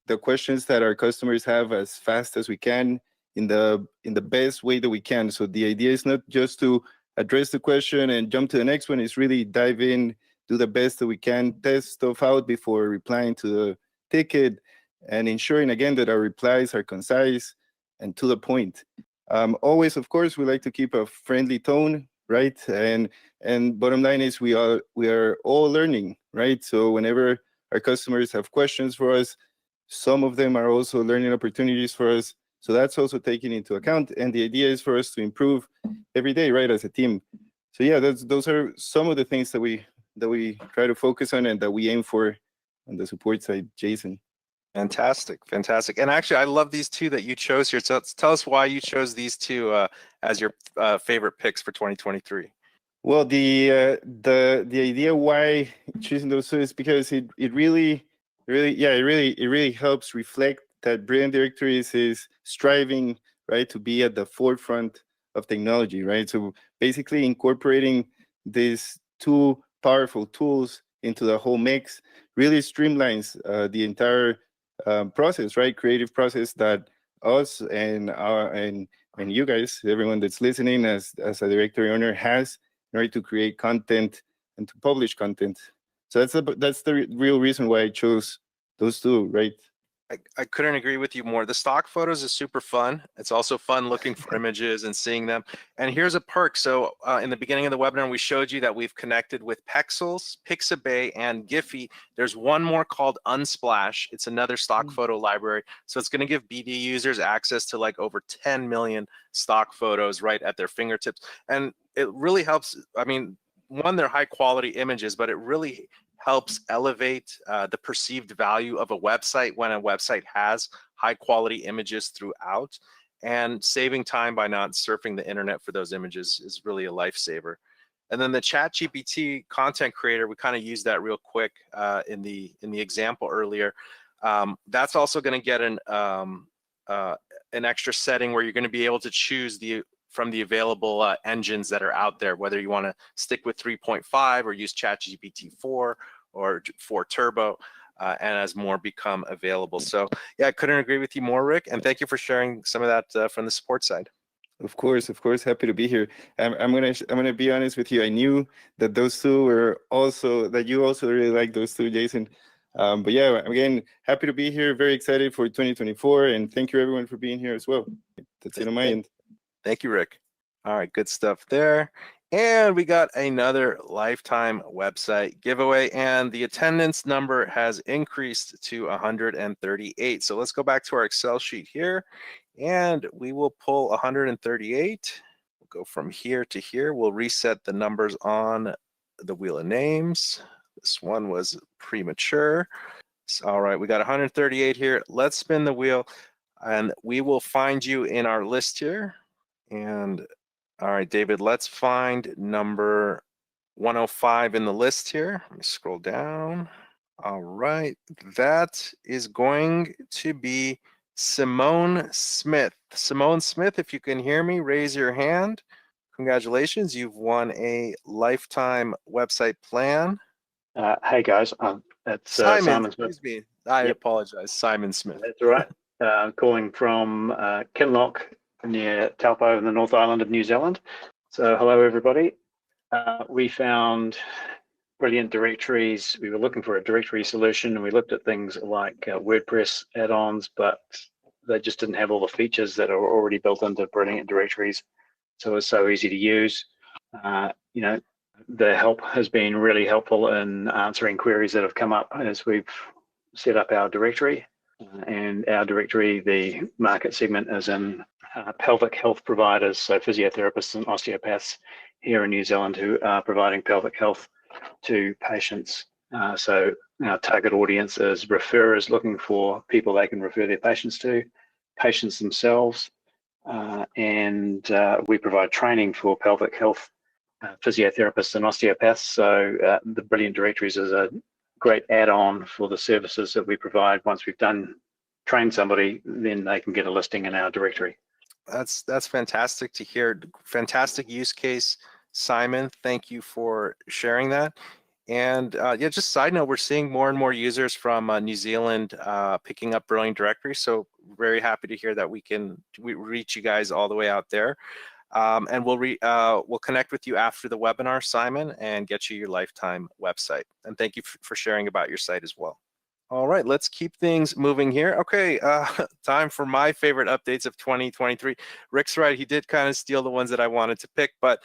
the questions that our customers have as fast as we can in the best way that we can. So the idea is not just to address the question and jump to the next one. It's really dive in, do the best that we can, test stuff out before replying to the ticket, and ensuring again that our replies are concise and to the point. Always, of course, we like to keep a friendly tone, right? And bottom line is we are all learning, right? So whenever our customers have questions for us, some of them are also learning opportunities for us. So that's also taken into account. And the idea is for us to improve every day, right, as a team. So yeah, those are some of the things that we that we try to focus on and that we aim for on the support side, Jason. Fantastic, fantastic. And actually, I love these two that you chose here. So tell us why you chose these two as your favorite picks for 2023. Well, the idea why choosing those two is because it really helps reflect that Brilliant Directories is striving, right, to be at the forefront of technology, right? So basically incorporating these two powerful tools into the whole mix really streamlines the entire process, right? Creative process that us and you guys, everyone that's listening as a directory owner has in order to create content and to publish content. So that's the real reason why I chose those two, right? I couldn't agree with you more. The stock photos is super fun. It's also fun looking for images and seeing them. And here's a perk. So in the beginning of the webinar, we showed you that we've connected with Pexels, Pixabay, and Giphy. There's one more called Unsplash. It's another stock photo library. So it's going to give BD users access to like over 10 million stock photos right at their fingertips. And it really helps. I mean, one, they're high quality images, but it really helps elevate the perceived value of a website when a website has high quality images throughout, and saving time by not surfing the internet for those images is really a lifesaver. And then the ChatGPT content creator, we kind of used that real quick in the example earlier. That's also going to get an extra setting where you're going to be able to choose from the available engines that are out there, whether you want to stick with 3.5 or use ChatGPT 4 or 4 Turbo, and as more become available. So yeah, I couldn't agree with you more, Rick, and thank you for sharing some of that from the support side. Of course, happy to be here. I'm gonna be honest with you. I knew that those two were also, that you also really like those two, Jason. But yeah, again, happy to be here. Very excited for 2024, and thank you everyone for being here as well. That's it on my end. Thank you, Rick. All right, good stuff there. And we got another lifetime website giveaway, and the attendance number has increased to 138. So let's go back to our Excel sheet here, and we will pull 138. We'll go from here to here. We'll reset the numbers on the wheel of names. This one was premature. So, all right, we got 138 here. Let's spin the wheel, and we will find you in our list here. And all right, David, let's find number 105 in the list here. Let me scroll down. All right, that is going to be Simone Smith. Simone Smith, if you can hear me, raise your hand. Congratulations, you've won a lifetime website plan. Hey guys, it's Simon Smith. Excuse me, I apologize, Simon Smith. That's all right. I'm calling from Kinloch, near Taupo in the North Island of New Zealand. So hello everybody. We found Brilliant Directories. We were looking for a directory solution, and we looked at things like WordPress add-ons, but they just didn't have all the features that are already built into Brilliant Directories. So it's so easy to use. You know, the help has been really helpful in answering queries that have come up as we've set up our directory. And our directory, the market segment is in pelvic health providers, so physiotherapists and osteopaths here in New Zealand who are providing pelvic health to patients. So our target audience is referrers looking for people they can refer their patients to, patients themselves, and we provide training for pelvic health physiotherapists and osteopaths. So the Brilliant Directories is a great add-on for the services that we provide. Once we've trained somebody, then they can get a listing in our directory. That's fantastic to hear. Fantastic use case, Simon. Thank you for sharing that. And yeah, just side note, we're seeing more and more users from New Zealand picking up Brilliant Directory. So very happy to hear that we reach you guys all the way out there. And we'll connect with you after the webinar, Simon, and get you your lifetime website. And thank you for sharing about your site as well. All right, let's keep things moving here. Okay, time for my favorite updates of 2023. Rick's right, he did kind of steal the ones that I wanted to pick, but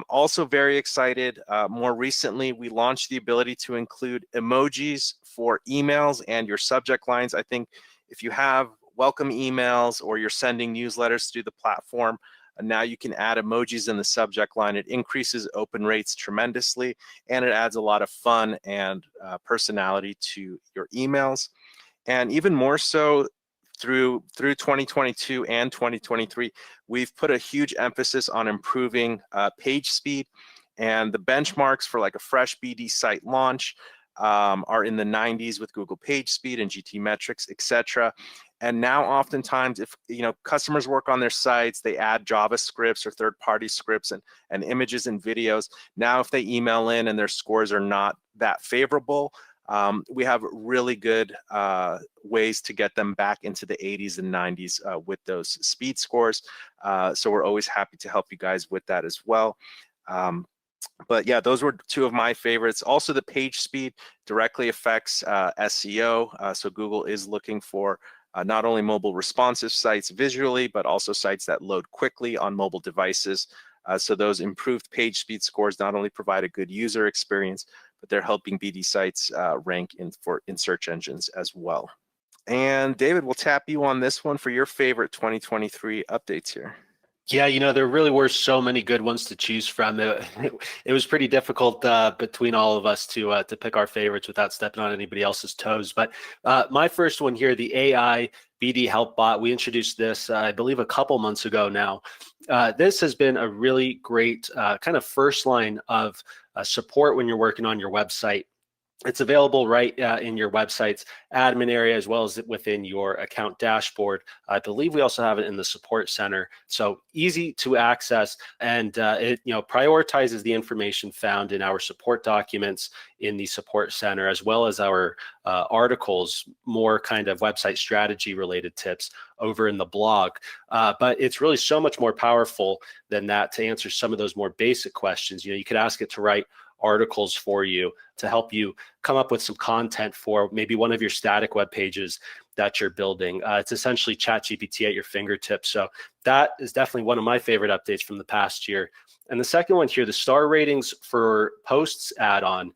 also very excited. More recently, we launched the ability to include emojis for emails and your subject lines. I think if you have welcome emails or you're sending newsletters through the platform, Now you can add emojis in the subject line. It increases open rates tremendously, and it adds a lot of fun and personality to your emails. And even more so, through 2022 and 2023, we've put a huge emphasis on improving page speed, and the benchmarks for like a fresh BD site launch are in the 90s with Google page speed and GT metrics, etc. And now oftentimes, if customers work on their sites, they add JavaScripts or third-party scripts and images and videos. Now if they email in and their scores are not that favorable, we have really good ways to get them back into the 80s and 90s with those speed scores. So we're always happy to help you guys with that as well. But yeah, those were two of my favorites. Also, the page speed directly affects SEO. So Google is looking for not only mobile responsive sites visually, but also sites that load quickly on mobile devices. So those improved page speed scores not only provide a good user experience, but they're helping BD sites rank in search engines as well. And David, we'll tap you on this one for your favorite 2023 updates here. Yeah, there really were so many good ones to choose from. It was pretty difficult between all of us to pick our favorites without stepping on anybody else's toes. But my first one here, the AI BD Help Bot, we introduced this, I believe, a couple months ago now. This has been a really great kind of first line of support when you're working on your website. It's available right in your website's admin area, as well as within your account dashboard. I believe we also have it in the support center. So easy to access, and it prioritizes the information found in our support documents in the support center, as well as our articles, more kind of website strategy related tips over in the blog. But it's really so much more powerful than that to answer some of those more basic questions. You could ask it to write articles for you to help you come up with some content for maybe one of your static web pages that you're building. It's essentially ChatGPT at your fingertips. So that is definitely one of my favorite updates from the past year. And the second one here, the star ratings for posts add-on.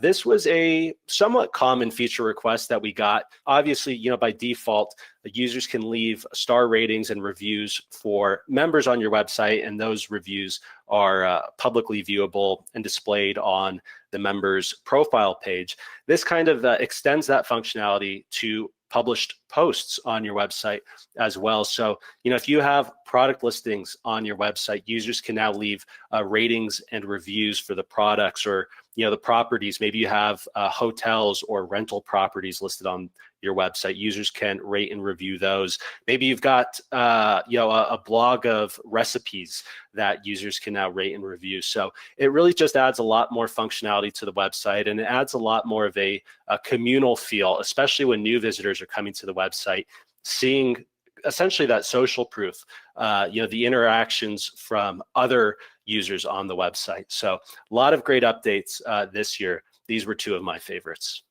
This was a somewhat common feature request that we got. Obviously, by default, the users can leave star ratings and reviews for members on your website, and those reviews are publicly viewable and displayed on the member's profile page. This kind of extends that functionality to published posts on your website as well. So, if you have product listings on your website, users can now leave ratings and reviews for the products or, the properties. Maybe you have hotels or rental properties listed on your website. Users can rate and review those. Maybe you've got, a blog of recipes that users can now rate and review. So it really just adds a lot more functionality to the website, and it adds a lot more of a communal feel, especially when new visitors are coming to the website, seeing essentially that social proof, the interactions from other users on the website. So a lot of great updates this year. These were two of my favorites.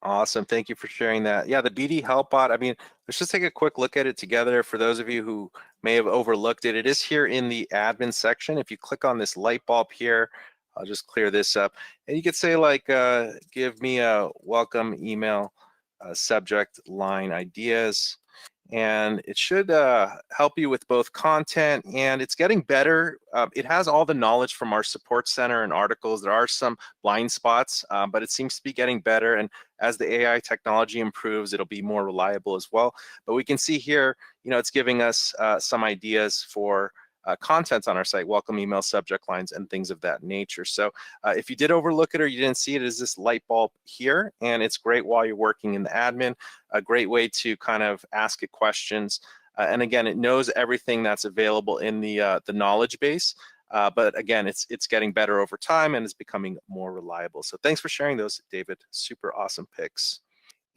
Awesome. Thank you for sharing that. Yeah, the BD Help Bot, let's just take a quick look at it together. For those of you who may have overlooked it, it is here in the admin section. If you click on this light bulb here, I'll just clear this up. And you could say give me a welcome email subject line ideas. And it should help you with both content, and it's getting better. It has all the knowledge from our support center and articles. There are some blind spots, but it seems to be getting better. And as the AI technology improves, it'll be more reliable as well. But we can see here, it's giving us some ideas for content on our site, welcome email subject lines, and things of that nature. So if you did overlook it or you didn't see it, is this light bulb here, and it's great while you're working in the admin. A great way to kind of ask it questions. And again, it knows everything that's available in the knowledge base. But again, it's getting better over time and it's becoming more reliable. So thanks for sharing those, David. Super awesome picks.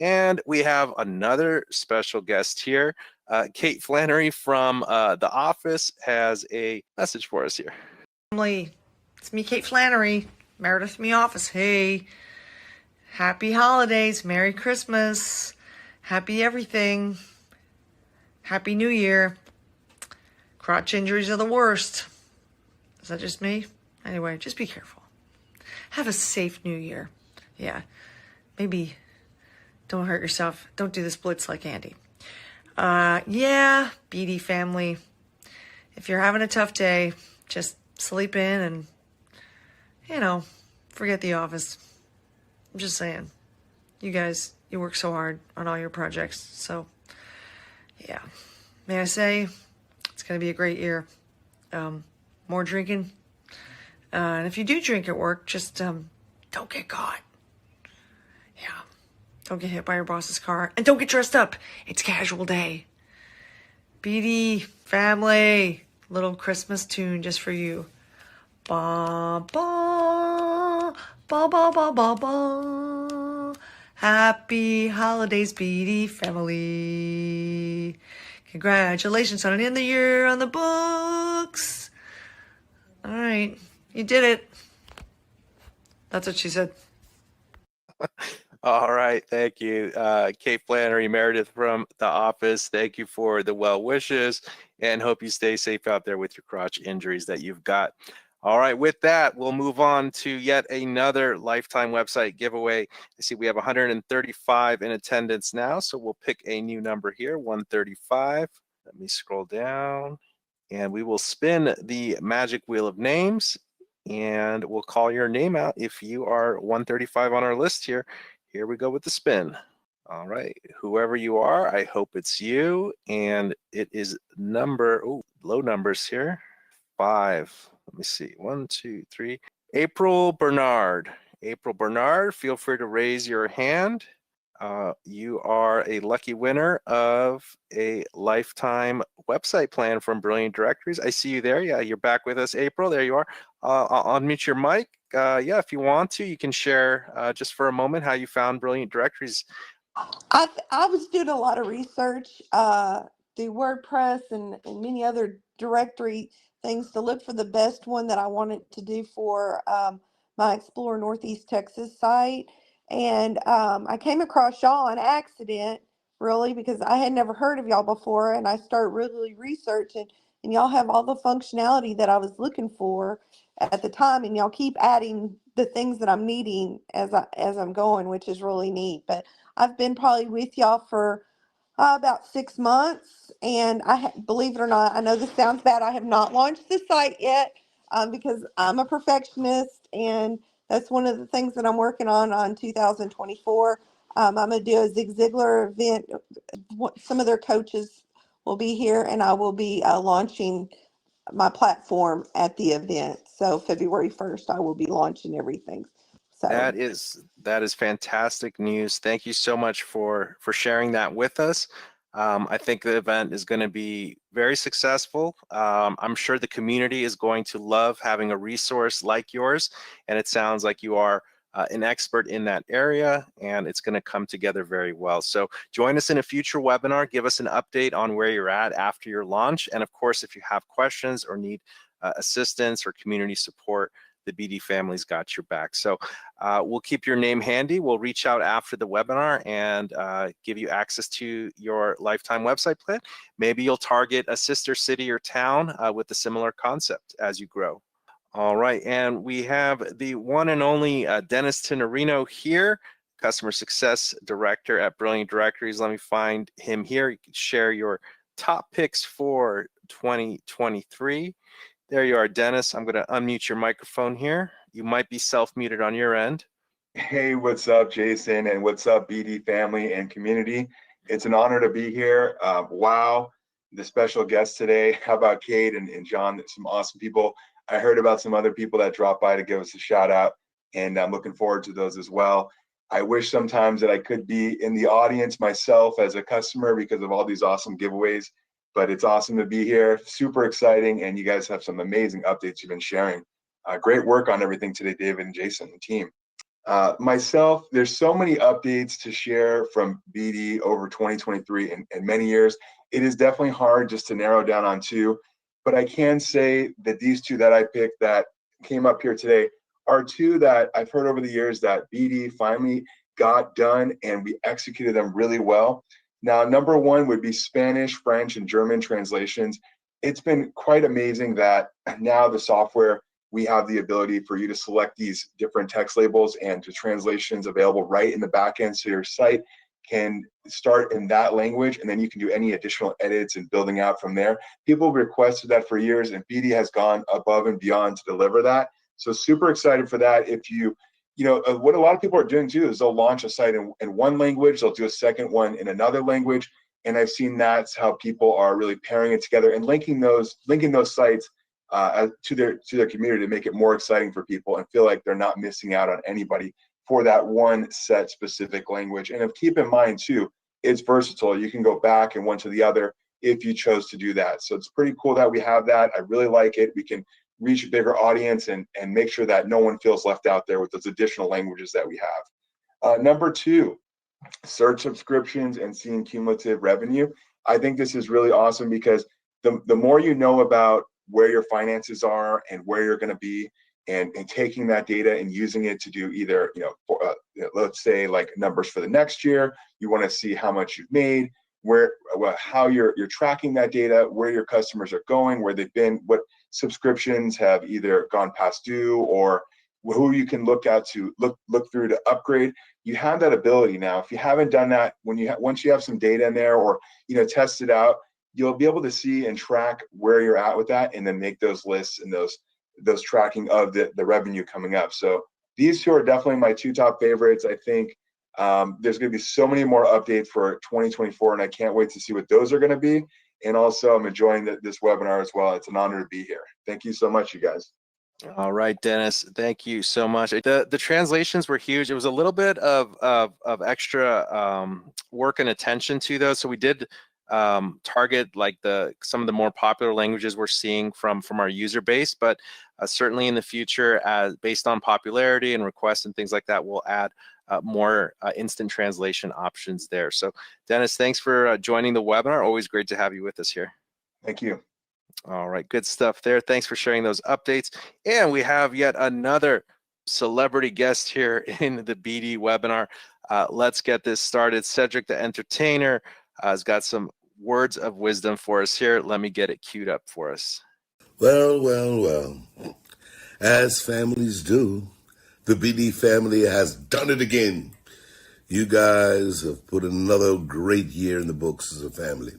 And we have another special guest here. Kate Flannery from The Office has a message for us here. Family, it's me, Kate Flannery, Meredith from The Office. Hey, happy holidays, Merry Christmas, happy everything, Happy New Year. Crotch injuries are the worst. Is that just me? Anyway, just be careful. Have a safe New Year. Yeah, maybe don't hurt yourself. Don't do this blitz like Andy. Yeah, BD family. if you're having a tough day, just sleep in and, you know, forget the office. I'm just saying. You guys, you work so hard on all your projects. So, yeah. May I say, it's going to be a great year. More drinking. And if you do drink at work, just don't get caught. Yeah. Don't get hit by your boss's car. And don't get dressed up. It's casual day. BD, family, little Christmas tune just for you. Ba, ba, ba, ba, ba, ba, ba. Happy holidays, BD family. Congratulations on an end of the year on the books. All right, you did it. That's what she said. All right, thank you. Kate Flannery, Meredith from the office, thank you for the well wishes and hope you stay safe out there with your crotch injuries that you've got. All right, with that, we'll move on to yet another lifetime website giveaway. I see we have 135 in attendance now, so we'll pick a new number here, 135. Let me scroll down and we will spin the magic wheel of names and we'll call your name out if you are 135 on our list here. Here we go with the spin. All right, whoever you are, I hope it's you. And it is number, oh, low numbers here, 5. Let me see, 1, 2, 3. April Bernard. April Bernard, feel free to raise your hand. You are a lucky winner of a lifetime website plan from Brilliant Directories. I see you there. Yeah, you're back with us, April. There you are. I'll unmute your mic. Yeah, if you want to, you can share just for a moment how you found Brilliant Directories. I was doing a lot of research through WordPress and many other directory things to look for the best one that I wanted to do for my Explore Northeast Texas site. And I came across y'all on accident, really, because I had never heard of y'all before. And I started really researching, and y'all have all the functionality that I was looking for at the time. And y'all keep adding the things that I'm needing as I'm going, which is really neat. But I've been probably with y'all for about 6 months, and believe it or not, I know this sounds bad, I have not launched the site yet because I'm a perfectionist, and that's one of the things that I'm working on 2024. I'm going to do a Zig Ziglar event. Some of their coaches will be here, and I will be launching my platform at the event. So February 1st, I will be launching everything. So that is fantastic news. Thank you so much for sharing that with us. I think the event is going to be very successful. I'm sure the community is going to love having a resource like yours, and it sounds like you are an expert in that area, and it's going to come together very well. So join us in a future webinar. Give us an update on where you're at after your launch. And of course, if you have questions or need assistance or community support, the BD family's got your back. So we'll keep your name handy. We'll reach out after the webinar and give you access to your lifetime website plan. Maybe you'll target a sister city or town with a similar concept as you grow. All right, and we have the one and only Dennis Tenorino here, Customer Success Director at Brilliant Directories. Let me find him here. You can share your top picks for 2023. There you are, Dennis. I'm going to unmute your microphone here. You might be self-muted on your end. Hey, what's up, Jason, and what's up, BD family and community? It's an honor to be here. Wow, the special guest today. How about Kate and John? Some awesome people. I heard about some other people that dropped by to give us a shout out, and I'm looking forward to those as well. I wish sometimes that I could be in the audience myself as a customer because of all these awesome giveaways, but it's awesome to be here. Super exciting, and you guys have some amazing updates you've been sharing. Great work on everything today, David and Jason, the team. Myself, there's so many updates to share from BD over 2023 and many years. It is definitely hard just to narrow down on 2. But I can say that these 2 that I picked that came up here today are 2 that I've heard over the years that BD finally got done and we executed them really well. Now, number 1 would be Spanish, French, and German translations. It's been quite amazing that now the software, we have the ability for you to select these different text labels and to translations available right in the back end so your site can start in that language, and then you can do any additional edits and building out from there. People have requested that for years, and BD has gone above and beyond to deliver that. So super excited for that. If you know, what a lot of people are doing too is they'll launch a site in one language, they'll do a second one in another language, and I've seen that's how people are really pairing it together and linking those sites to their community to make it more exciting for people and feel like they're not missing out on anybody for that one set specific language. And keep in mind too, it's versatile. You can go back and one to the other if you chose to do that. So it's pretty cool that we have that. I really like it. We can reach a bigger audience and make sure that no one feels left out there with those additional languages that we have. Number 2, search subscriptions and seeing cumulative revenue. I think this is really awesome because the more you know about where your finances are and where you're going to be, and taking that data and using it to do either, let's say like numbers for the next year, you want to see how much you've made, how you're tracking that data, where your customers are going, where they've been, what subscriptions have either gone past due, or who you can look at to look through to upgrade. You have that ability now. If you haven't done that, once you have some data in there, or test it out, you'll be able to see and track where you're at with that, and then make those lists and those tracking of the revenue coming up. So these two are definitely my 2 top favorites. I think there's going to be so many more updates for 2024, and I can't wait to see what those are going to be. And also, I'm enjoying this webinar as well. It's an honor to be here. Thank you so much, you guys. All right, Dennis, thank you so much. The translations were huge. It was a little bit of extra work and attention to those. So we did target like some of the more popular languages we're seeing from our user base, but certainly in the future, based on popularity and requests and things like that, we'll add more instant translation options there. So Dennis, thanks for joining the webinar. Always great to have you with us here. Thank you. All right, good stuff there. Thanks for sharing those updates. And we have yet another celebrity guest here in the BD webinar. Let's get this started. Cedric, the entertainer, has got some words of wisdom for us here. Let me get it queued up for us. Well. As families do, the BD family has done it again. You guys have put another great year in the books as a family,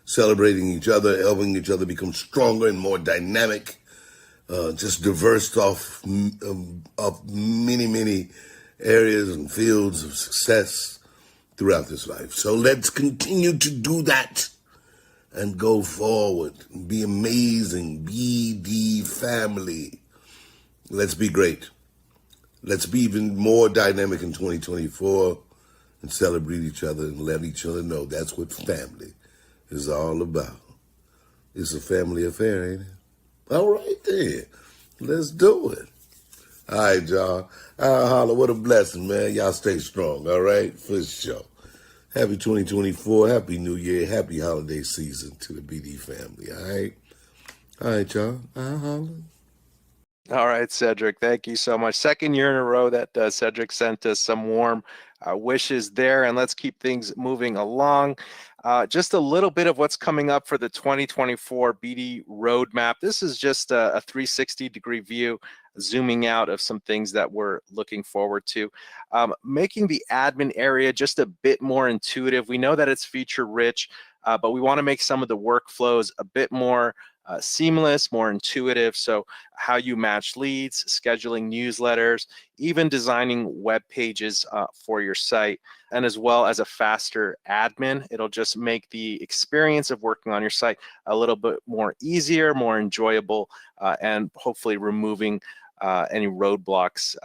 celebrating each other, helping each other become stronger and more dynamic, just diverse off of many areas and fields of success throughout this life. So let's continue to do that and go forward and be amazing. BD family. Let's be great. Let's be even more dynamic in 2024 and celebrate each other and let each other know that's what family is all about. It's a family affair, ain't it? All right then. Let's do it. All right, y'all. Holla, what a blessing, man. Y'all stay strong, all right? For sure. Happy 2024. Happy New Year. Happy holiday season to the BD family, all right? All right, y'all. Holla. All right, Cedric, thank you so much. Second year in a row that Cedric sent us some warm wishes there, and let's keep things moving along. Just a little bit of what's coming up for the 2024 BD roadmap. This is just a 360-degree view, zooming out of some things that we're looking forward to. Making the admin area just a bit more intuitive. We know that it's feature-rich, but we want to make some of the workflows a bit more seamless, more intuitive. So how you match leads, scheduling newsletters, even designing web pages for your site, and as well as a faster admin. It'll just make the experience of working on your site a little bit more easier, more enjoyable, and hopefully removing any roadblocks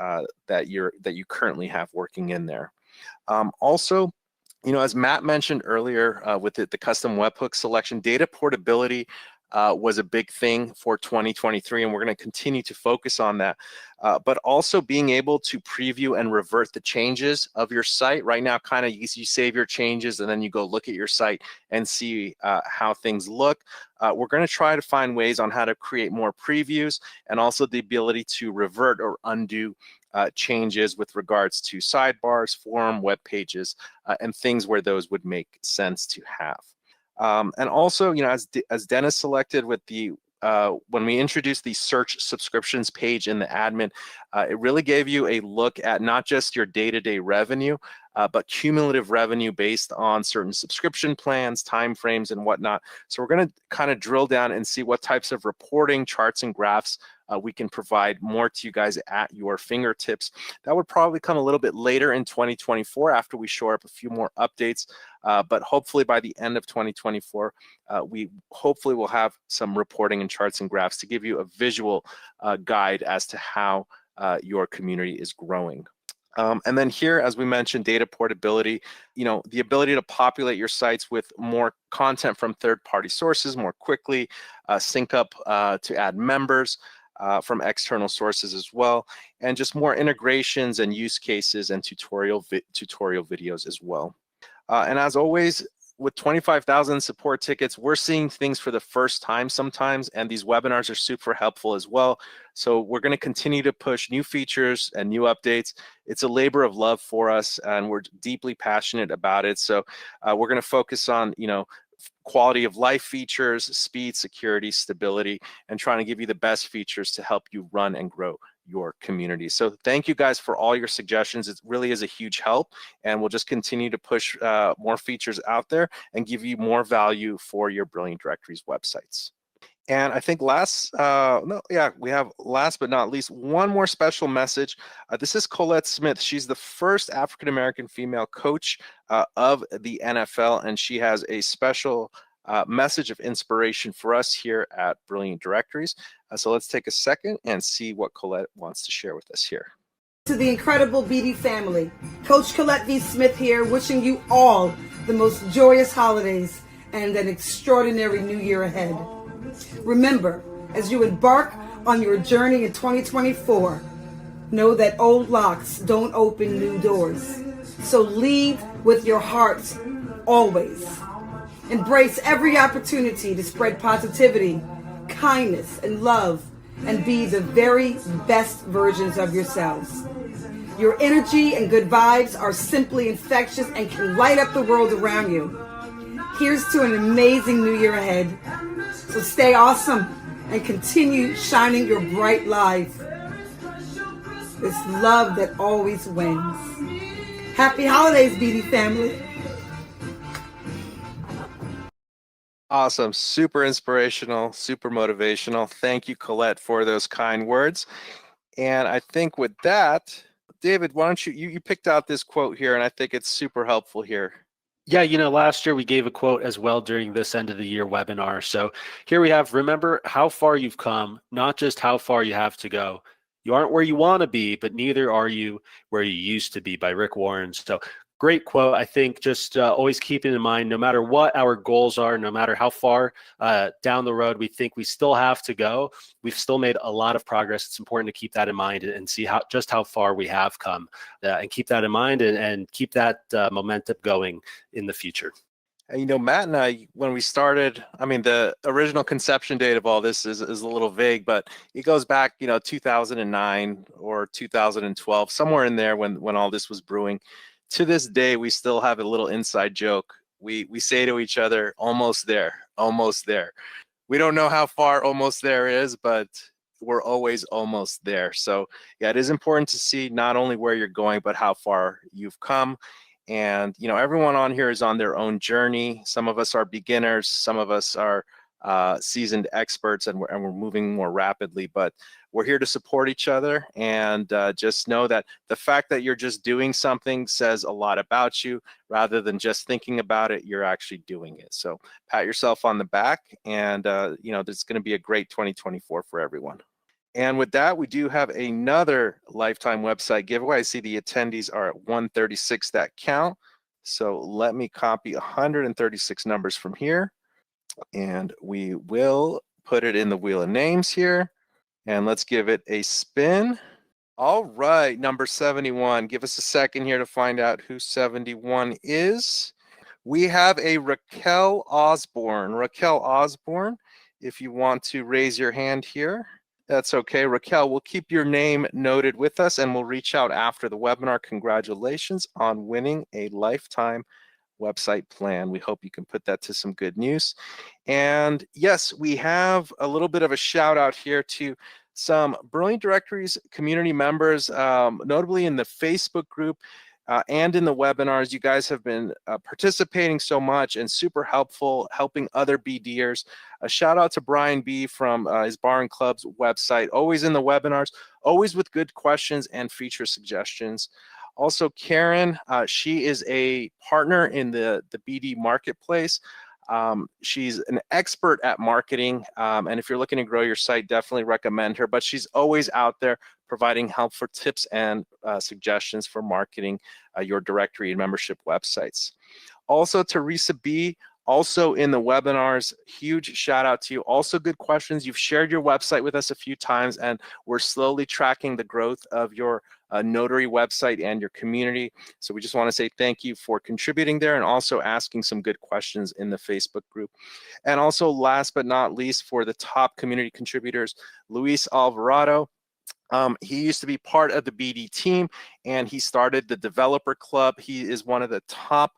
that you currently have working in there. Also, as Matt mentioned earlier with the custom webhook selection, data portability was a big thing for 2023, and we're going to continue to focus on that. But also being able to preview and revert the changes of your site. Right now, kind of you save your changes and then you go look at your site and see how things look. We're going to try to find ways on how to create more previews, and also the ability to revert or undo changes with regards to sidebars, form, web pages, and things where those would make sense to have. And also, as Dennis selected with the when we introduced the search subscriptions page in the admin, it really gave you a look at not just your day-to-day revenue, but cumulative revenue based on certain subscription plans, timeframes, and whatnot. So we're going to kind of drill down and see what types of reporting, charts, and graphs we can provide more to you guys at your fingertips. That would probably come a little bit later in 2024 after we shore up a few more updates. But hopefully by the end of 2024, we hopefully will have some reporting and charts and graphs to give you a visual guide as to how your community is growing. And then here, as we mentioned, data portability, the ability to populate your sites with more content from third-party sources more quickly, sync up to add members from external sources as well, and just more integrations and use cases and tutorial videos as well. And as always, with 25,000 support tickets, we're seeing things for the first time sometimes, and these webinars are super helpful as well. So we're going to continue to push new features and new updates. It's a labor of love for us, and we're deeply passionate about it. So we're going to focus on, quality of life features, speed, security, stability, and trying to give you the best features to help you run and grow your community. So thank you guys for all your suggestions. It really is a huge help, and we'll just continue to push more features out there and give you more value for your Brilliant Directories websites. And I think we have last but not least, one more special message. This is Collette Smith. She's the first African-American female coach of the NFL, and she has a special message of inspiration for us here at Brilliant Directories. So let's take a second and see what Collette wants to share with us here. To the incredible BD family, Coach Collette V. Smith here, wishing you all the most joyous holidays and an extraordinary new year ahead. Remember, as you embark on your journey in 2024, know that old locks don't open new doors. So lead with your heart always. Embrace every opportunity to spread positivity, kindness, and love, and be the very best versions of yourselves. Your energy and good vibes are simply infectious and can light up the world around you. Here's to an amazing new year ahead. So stay awesome and continue shining your bright light. It's love that always wins. Happy holidays, BD family. Awesome, super inspirational, super motivational. Thank you, Collette, for those kind words. And I think with that, David, why don't you picked out this quote here, and I think it's super helpful here. Yeah, last year we gave a quote as well during this end of the year webinar. So here we have, remember how far you've come, not just how far you have to go. You aren't where you want to be, but neither are you where you used to be, by Rick Warren. So great quote. I think just always keeping in mind, no matter what our goals are, no matter how far down the road we think we still have to go, we've still made a lot of progress. It's important to keep that in mind and see just how far we have come, and keep that in mind and keep that momentum going in the future. Matt and I, when we started, the original conception date of all this is a little vague, but it goes back, 2009 or 2012, somewhere in there when all this was brewing. To this day, we still have a little inside joke. We say to each other, almost there, almost there. We don't know how far almost there is, but we're always almost there. So yeah, it is important to see not only where you're going, but how far you've come. And everyone on here is on their own journey. Some of us are beginners, some of us are seasoned experts, and we're moving more rapidly, but we're here to support each other. And just know that the fact that you're just doing something says a lot about you. Rather than just thinking about it, you're actually doing it. So pat yourself on the back, and there's going to be a great 2024 for everyone. And with that, we do have another lifetime website giveaway. I see the attendees are at 136 that count. So let me copy 136 numbers from here, and we will put it in the wheel of names here. And let's give it a spin. All right, number 71. Give us a second here to find out who 71 is. We have a Raquel Osborne. Raquel Osborne, if you want to raise your hand here. That's okay, Raquel, we'll keep your name noted with us, and we'll reach out after the webinar. Congratulations on winning a lifetime website plan. We hope you can put that to some good use. And yes, we have a little bit of a shout out here to some Brilliant Directories community members, notably in the Facebook group and in the webinars. You guys have been participating so much and super helpful, helping other BDers. A shout out to Brian B from his Bar and Clubs website, always in the webinars, always with good questions and feature suggestions. Also, Karen, she is a partner in the BD marketplace. She's an expert at marketing, and if you're looking to grow your site, definitely recommend her. But she's always out there providing helpful tips and suggestions for marketing your directory and membership websites. Also, Teresa B, also in the webinars, huge shout out to you. Also good questions. You've shared your website with us a few times, and we're slowly tracking the growth of your notary website and your community. So we just want to say thank you for contributing there and also asking some good questions in the Facebook group. And also last but not least, for the top community contributors, Luis Alvarado. He used to be part of the BD team, and he started the developer club. He is one of the top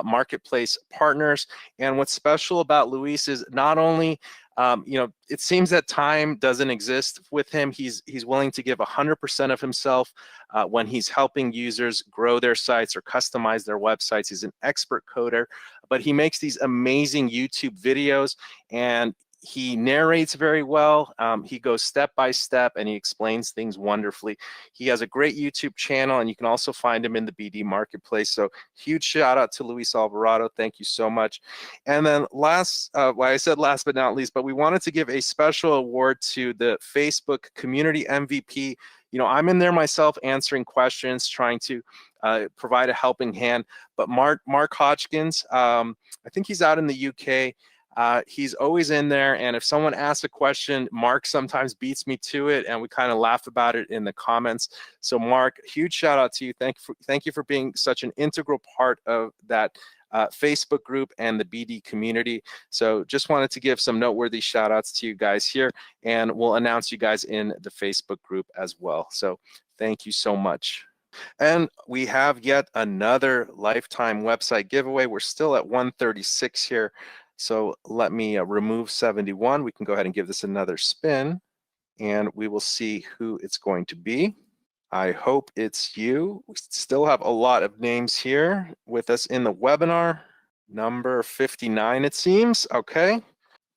marketplace partners. And what's special about Luis is not only, it seems that time doesn't exist with him. He's willing to give 100% of himself when he's helping users grow their sites or customize their websites. He's an expert coder, but he makes these amazing YouTube videos, and he narrates very well. He goes step by step, and he explains things wonderfully. He has a great YouTube channel, and you can also find him in the BD marketplace. So huge shout out to Luis Alvarado. Thank you so much. And then last, well, I said last but not least, but we wanted to give a special award to the Facebook Community MVP. I'm in there myself answering questions, trying to provide a helping hand. But Mark Hodgkins, I think he's out in the UK. He's always in there, and if someone asks a question, Mark sometimes beats me to it, and we kind of laugh about it in the comments. So Mark, huge shout out to you. Thank you for being such an integral part of that Facebook group and the BD community. So just wanted to give some noteworthy shout outs to you guys here, and we'll announce you guys in the Facebook group as well. So thank you so much. And we have yet another lifetime website giveaway. We're still at 136 here. So let me remove 71. We can go ahead and give this another spin, and we will see who it's going to be. I hope it's you. We still have a lot of names here with us in the webinar. Number 59, it seems. Okay,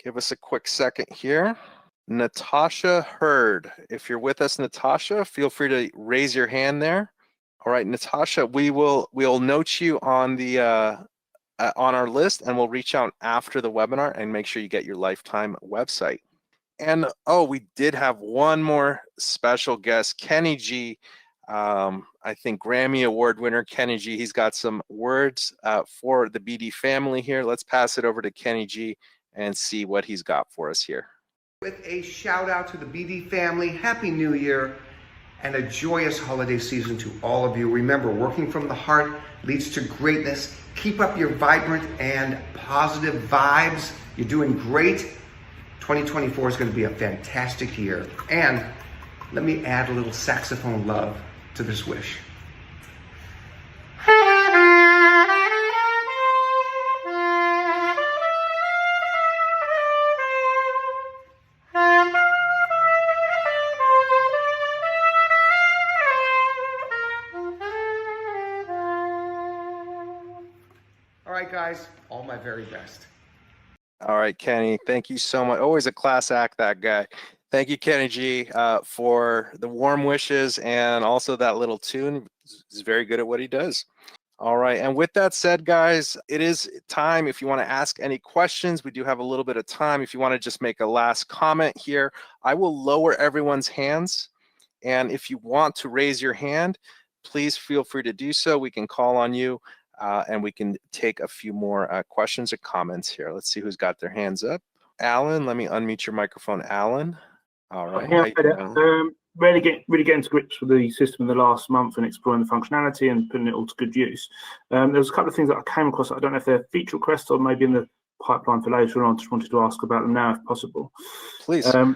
give us a quick second here. Natasha Hurd. If you're with us, Natasha, feel free to raise your hand there. All right, Natasha, we'll note you on the on our list, and we'll reach out after the webinar and make sure you get your lifetime website. And oh, we did have one more special guest, Kenny G. I think Grammy Award winner Kenny G. He's got some words for the BD family here. Let's pass it over to Kenny G and see what he's got for us here. With a shout out to the BD family, Happy New Year and a joyous holiday season to all of you. Remember, working from the heart leads to greatness. Keep up your vibrant and positive vibes. You're doing great. 2024 is going to be a fantastic year. And let me add a little saxophone love to this wish. Guys, all my very best. All right, Kenny, thank you so much. Always a class act, that guy. Thank you, Kenny G, for the warm wishes and also that little tune. He's very good at what he does. All right, and with that said, guys, it is time. If you want to ask any questions, we do have a little bit of time. If you want to just make a last comment here, I will lower everyone's hands. And if you want to raise your hand, please feel free to do so. We can call on you. And we can take a few more questions or comments here. Let's see who's got their hands up. Alan, let me unmute your microphone, Alan. All right. Really getting to grips with the system in the last month and exploring the functionality and putting it all to good use. There's a couple of things that I came across. I don't know if they're feature requests or maybe in the pipeline for later on. Just wanted to ask about them now, if possible. Please. So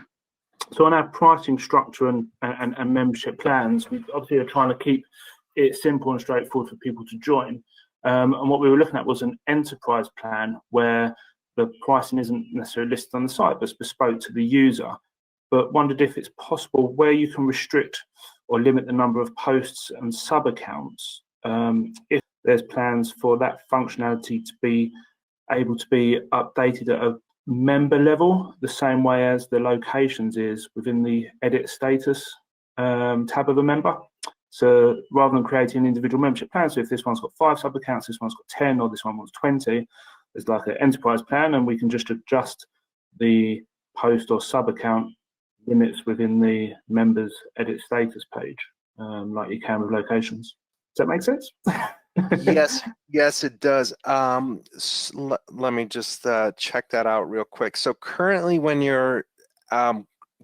on our pricing structure and membership plans, we obviously are trying to keep it simple and straightforward for people to join. And what we were looking at was an enterprise plan where the pricing isn't necessarily listed on the site, but it's bespoke to the user. But wondered if it's possible where you can restrict or limit the number of posts and sub-accounts, if there's plans for that functionality to be able to be updated at a member level, the same way as the locations is within the edit status tab of a member. So rather than creating an individual membership plan, so if this one's got 5 sub-accounts, this one's got 10, or this one wants 20, there's like an enterprise plan, and we can just adjust the post or sub-account limits within the members edit status page, like you can with locations. Does that make sense? Yes, it does. Let me just check that out real quick. So currently, when you're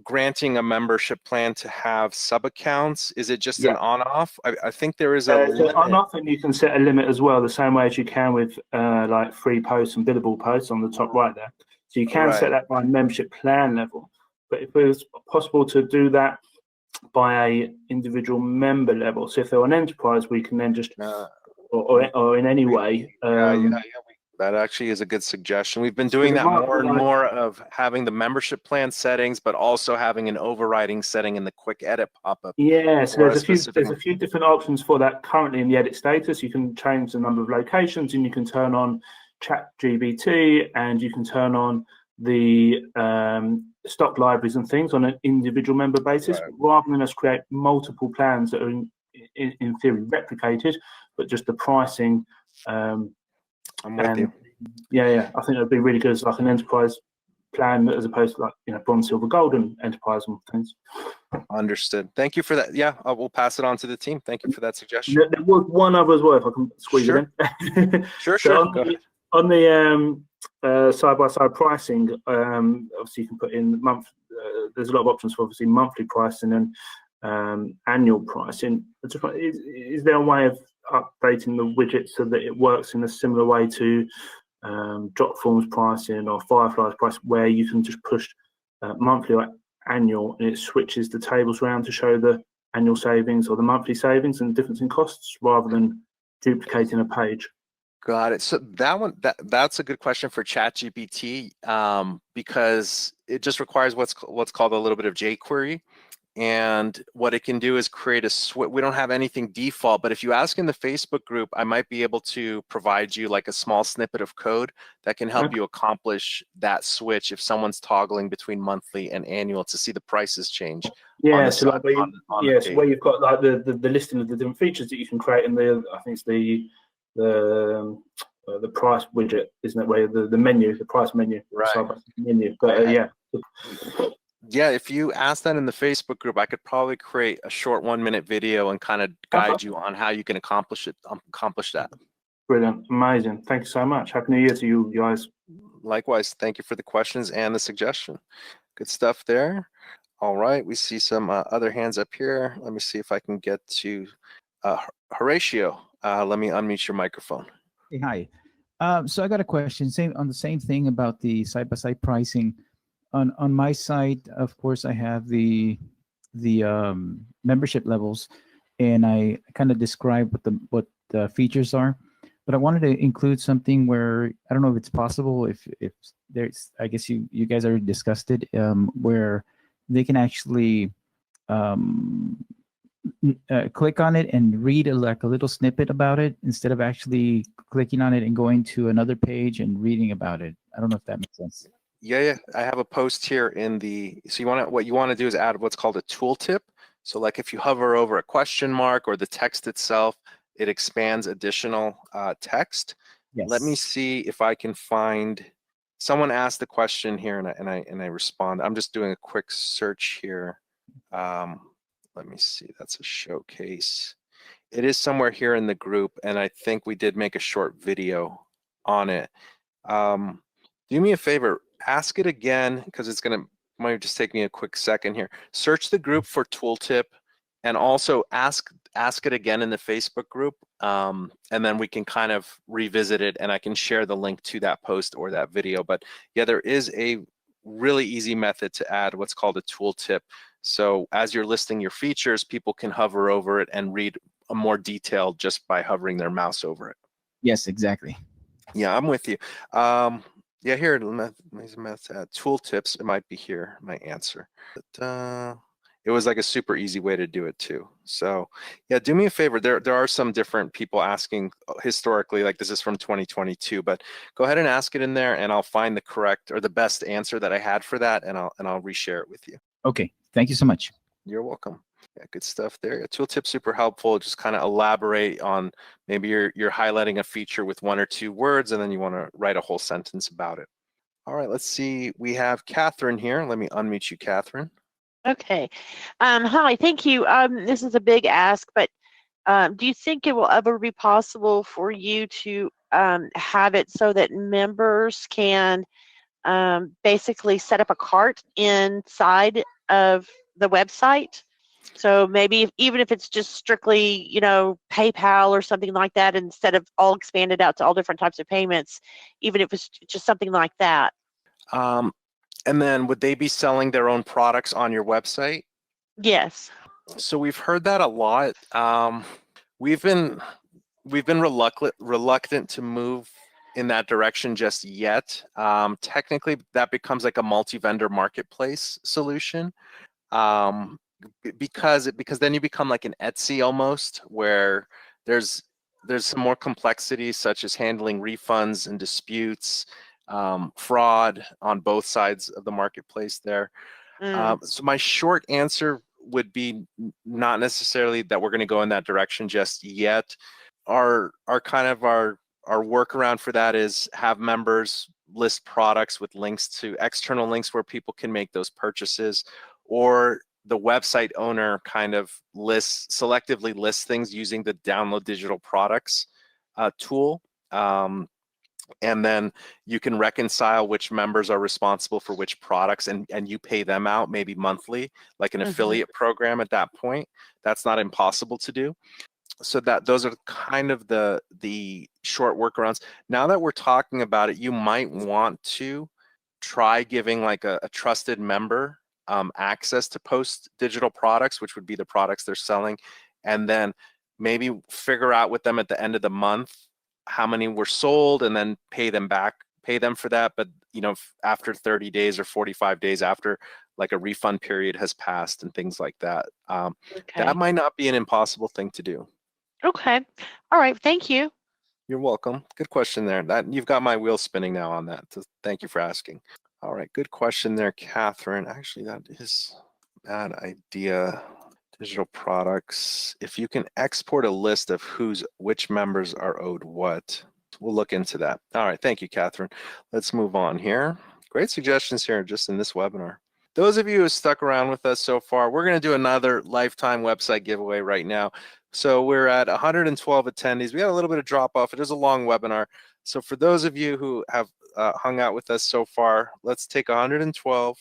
granting a membership plan to have sub-accounts, is it just an on-off? I think there is a limit. On-off, and you can set a limit as well, the same way as you can with like free posts and billable posts on the top right there. So you can set that by membership plan level. But if it was possible to do that by a individual member level, so if they're on enterprise, we can then just, or in any way. That actually is a good suggestion. We've been doing that more and more of having the membership plan settings, but also having an overriding setting in the quick edit pop-up. Yeah, so there's a few different options for that currently in the edit status. You can change the number of locations, and you can turn on ChatGPT, and you can turn on the stock libraries and things on an individual member basis, rather than us create multiple plans that are in theory replicated, but just the pricing. I'm with you. Yeah, I think that'd be really good as like an enterprise plan, as opposed to like bronze, silver, gold, and enterprise and things. Understood. Thank you for that. Yeah, we'll pass it on to the team. Thank you for that suggestion. There was one other as well, if I can squeeze it in. Sure. On the side-by-side pricing, obviously you can put in month. There's a lot of options for obviously monthly pricing and annual pricing. Is there a way of updating the widget so that it works in a similar way to Jotform's pricing or Firefly's price, where you can just push monthly or annual, and it switches the tables around to show the annual savings or the monthly savings and the difference in costs, rather than duplicating a page? Got it. So that's a good question for ChatGPT, because it just requires what's called a little bit of jQuery. And what it can do is create a switch. We don't have anything default, but if you ask in the Facebook group, I might be able to provide you like a small snippet of code that can help you accomplish that switch if someone's toggling between monthly and annual to see the prices change. Yeah, so like where you've got like the listing of the different features that you can create in the, I think it's the price widget, isn't it? Where the menu, the price menu, menu. But yeah, if you ask that in the Facebook group, I could probably create a short 1-minute video and kind of guide you on how you can accomplish that. Brilliant, amazing. Thank you so much. Happy New Year to you guys. Likewise, thank you for the questions and the suggestion. Good stuff there. All right, we see some other hands up here. Let me see if I can get to Horatio. Let me unmute your microphone. Hey, hi. So I got a question. On the same thing about the side-by-side pricing. On my site, of course, I have the membership levels, and I kind of describe what the features are. But I wanted to include something where I don't know if it's possible. If there's, I guess you guys already discussed it, where they can actually click on it and read like a little snippet about it instead of actually clicking on it and going to another page and reading about it. I don't know if that makes sense. Yeah. I have a post here in the, so what you want to do is add what's called a tooltip. So like if you hover over a question mark or the text itself, it expands additional text. Yes. Let me see if I can find, someone asked the question here and I respond. I'm just doing a quick search here. Let me see, that's a showcase. It is somewhere here in the group, and I think we did make a short video on it. Do me a favor, ask it again, because it's might just take me a quick second here. Search the group for tooltip, and also ask it again in the Facebook group, and then we can kind of revisit it, and I can share the link to that post or that video. But yeah, there is a really easy method to add what's called a tooltip. So as you're listing your features, people can hover over it and read a more detailed just by hovering their mouse over it. Yes, exactly. Yeah, I'm with you. Yeah, here, tooltips, it might be here, my answer. But, it was like a super easy way to do it too. So yeah, do me a favor. There are some different people asking historically, like this is from 2022, but go ahead and ask it in there and I'll find the correct or the best answer that I had for that and I'll reshare it with you. Okay, thank you so much. You're welcome. Yeah, good stuff there. A tooltip super helpful. Just kind of elaborate on maybe you're highlighting a feature with 1 or 2 words and then you want to write a whole sentence about it. All right, let's see. We have Catherine here. Let me unmute you, Catherine. Okay. Hi, thank you. This is a big ask, but do you think it will ever be possible for you to have it so that members can basically set up a cart inside of the website? So maybe even if it's just strictly, PayPal or something like that, instead of all expanded out to all different types of payments, even if it's just something like that. And then would they be selling their own products on your website? Yes. So we've heard that a lot. We've been reluctant to move in that direction just yet. Technically, that becomes like a multi-vendor marketplace solution. Because then you become like an Etsy almost, where there's some more complexity, such as handling refunds and disputes, fraud on both sides of the marketplace there. So my short answer would be not necessarily that we're going to go in that direction just yet. Our workaround for that is have members list products with links to external links where people can make those purchases, or the website owner kind of selectively lists things using the download digital products tool. And then you can reconcile which members are responsible for which products, and you pay them out maybe monthly, like an affiliate program at that point. That's not impossible to do. So those are kind of the short workarounds. Now that we're talking about it, you might want to try giving like a trusted member access to post digital products, which would be the products they're selling, and then maybe figure out with them at the end of the month how many were sold and then pay them for that. But after 30 days or 45 days after like a refund period has passed and things like that. That might not be an impossible thing to do. Okay. All right. Thank you. You're welcome. Good question there. You've got my wheel spinning now on that. So thank you for asking. All right. Good question there, Catherine. Actually, that is a bad idea. Digital products. If you can export a list of which members are owed what, we'll look into that. All right. Thank you, Catherine. Let's move on here. Great suggestions here just in this webinar. Those of you who stuck around with us so far, we're going to do another lifetime website giveaway right now. So we're at 112 attendees. We had a little bit of drop off. It is a long webinar. So for those of you who have hung out with us so far, let's take 112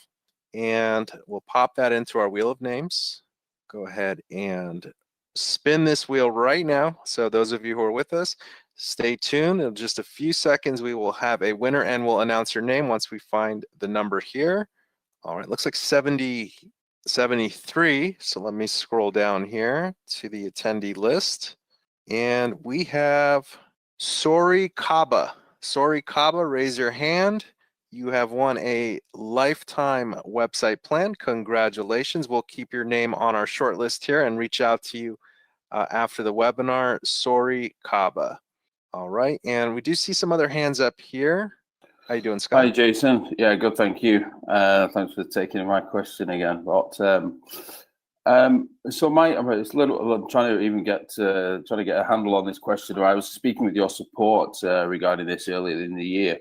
and we'll pop that into our wheel of names. Go ahead and spin this wheel right now. So those of you who are with us, stay tuned. In just a few seconds, we will have a winner and we'll announce your name once we find the number here. All right, looks like 73. So let me scroll down here to the attendee list. And we have Sori Kaba. Sori Kaba, raise your hand. You have won a lifetime website plan. Congratulations. We'll keep your name on our short list here and reach out to you after the webinar. Sori Kaba. All right, and we do see some other hands up here. How you doing, Scott? Hi, Jason. Yeah, good, thank you. Thanks for taking my question again. But so it's a little. I'm trying to get a handle on this question. I was speaking with your support regarding this earlier in the year,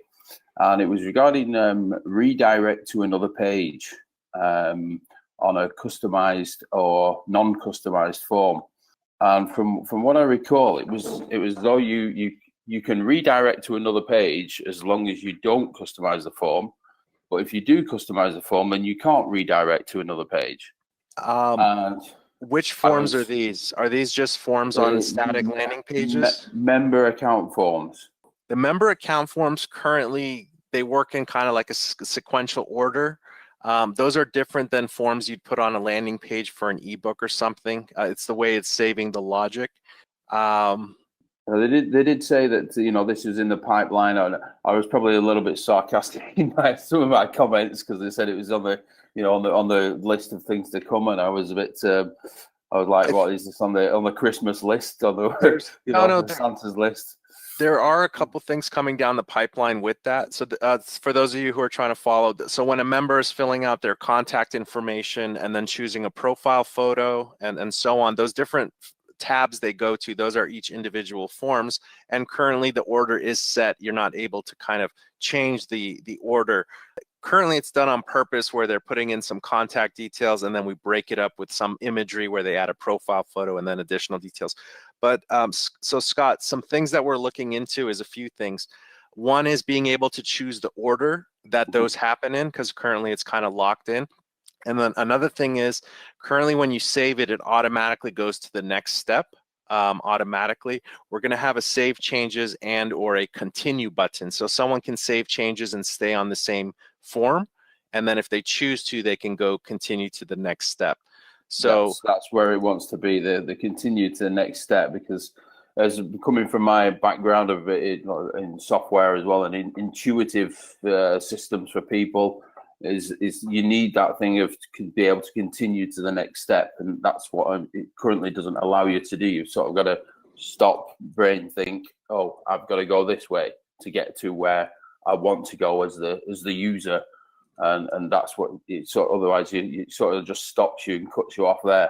and it was regarding redirect to another page on a customized or non-customized form. And from what I recall, it was though you can redirect to another page as long as you don't customize the form. But if you do customize the form, then you can't redirect to another page. Which forms are these? Are these just forms on static landing pages? Member account forms. The member account forms currently, they work in kind of like a sequential order. Those are different than forms you'd put on a landing page for an ebook or something. It's the way it's saving the logic. They did say that, you know, this was in the pipeline. I was probably a little bit sarcastic in some of my comments, because they said it was on the, you know, on the list of things to come, and I was a bit I was like, what is this on the Christmas list, on the you know, the Santa's list? There are a couple things coming down the pipeline with that. So for those of you who are trying to follow, so when a member is filling out their contact information and then choosing a profile photo and so on, those different tabs they go to, those are each individual forms. And currently the order is set. You're not able to kind of change the order. Currently it's done on purpose, where they're putting in some contact details and then we break it up with some imagery where they add a profile photo and then additional details. But so Scott, some things that we're looking into is a few things. One is being able to choose the order that those happen in, because currently it's kind of locked in. And then another thing is, currently when you save it, it automatically goes to the next step. Automatically. We're going to have a save changes and or a continue button. So someone can save changes and stay on the same form. And then if they choose to, they can go continue to the next step. So that's where it wants to be, the continue to the next step, because as coming from my background of it in software as well, and in intuitive systems for people, is you need that thing of to be able to continue to the next step, and that's what it currently doesn't allow you to do. You've sort of got to stop, brain think, oh, I've got to go this way to get to where I want to go as the user, and that's what it sort of, otherwise it sort of just stops you and cuts you off there,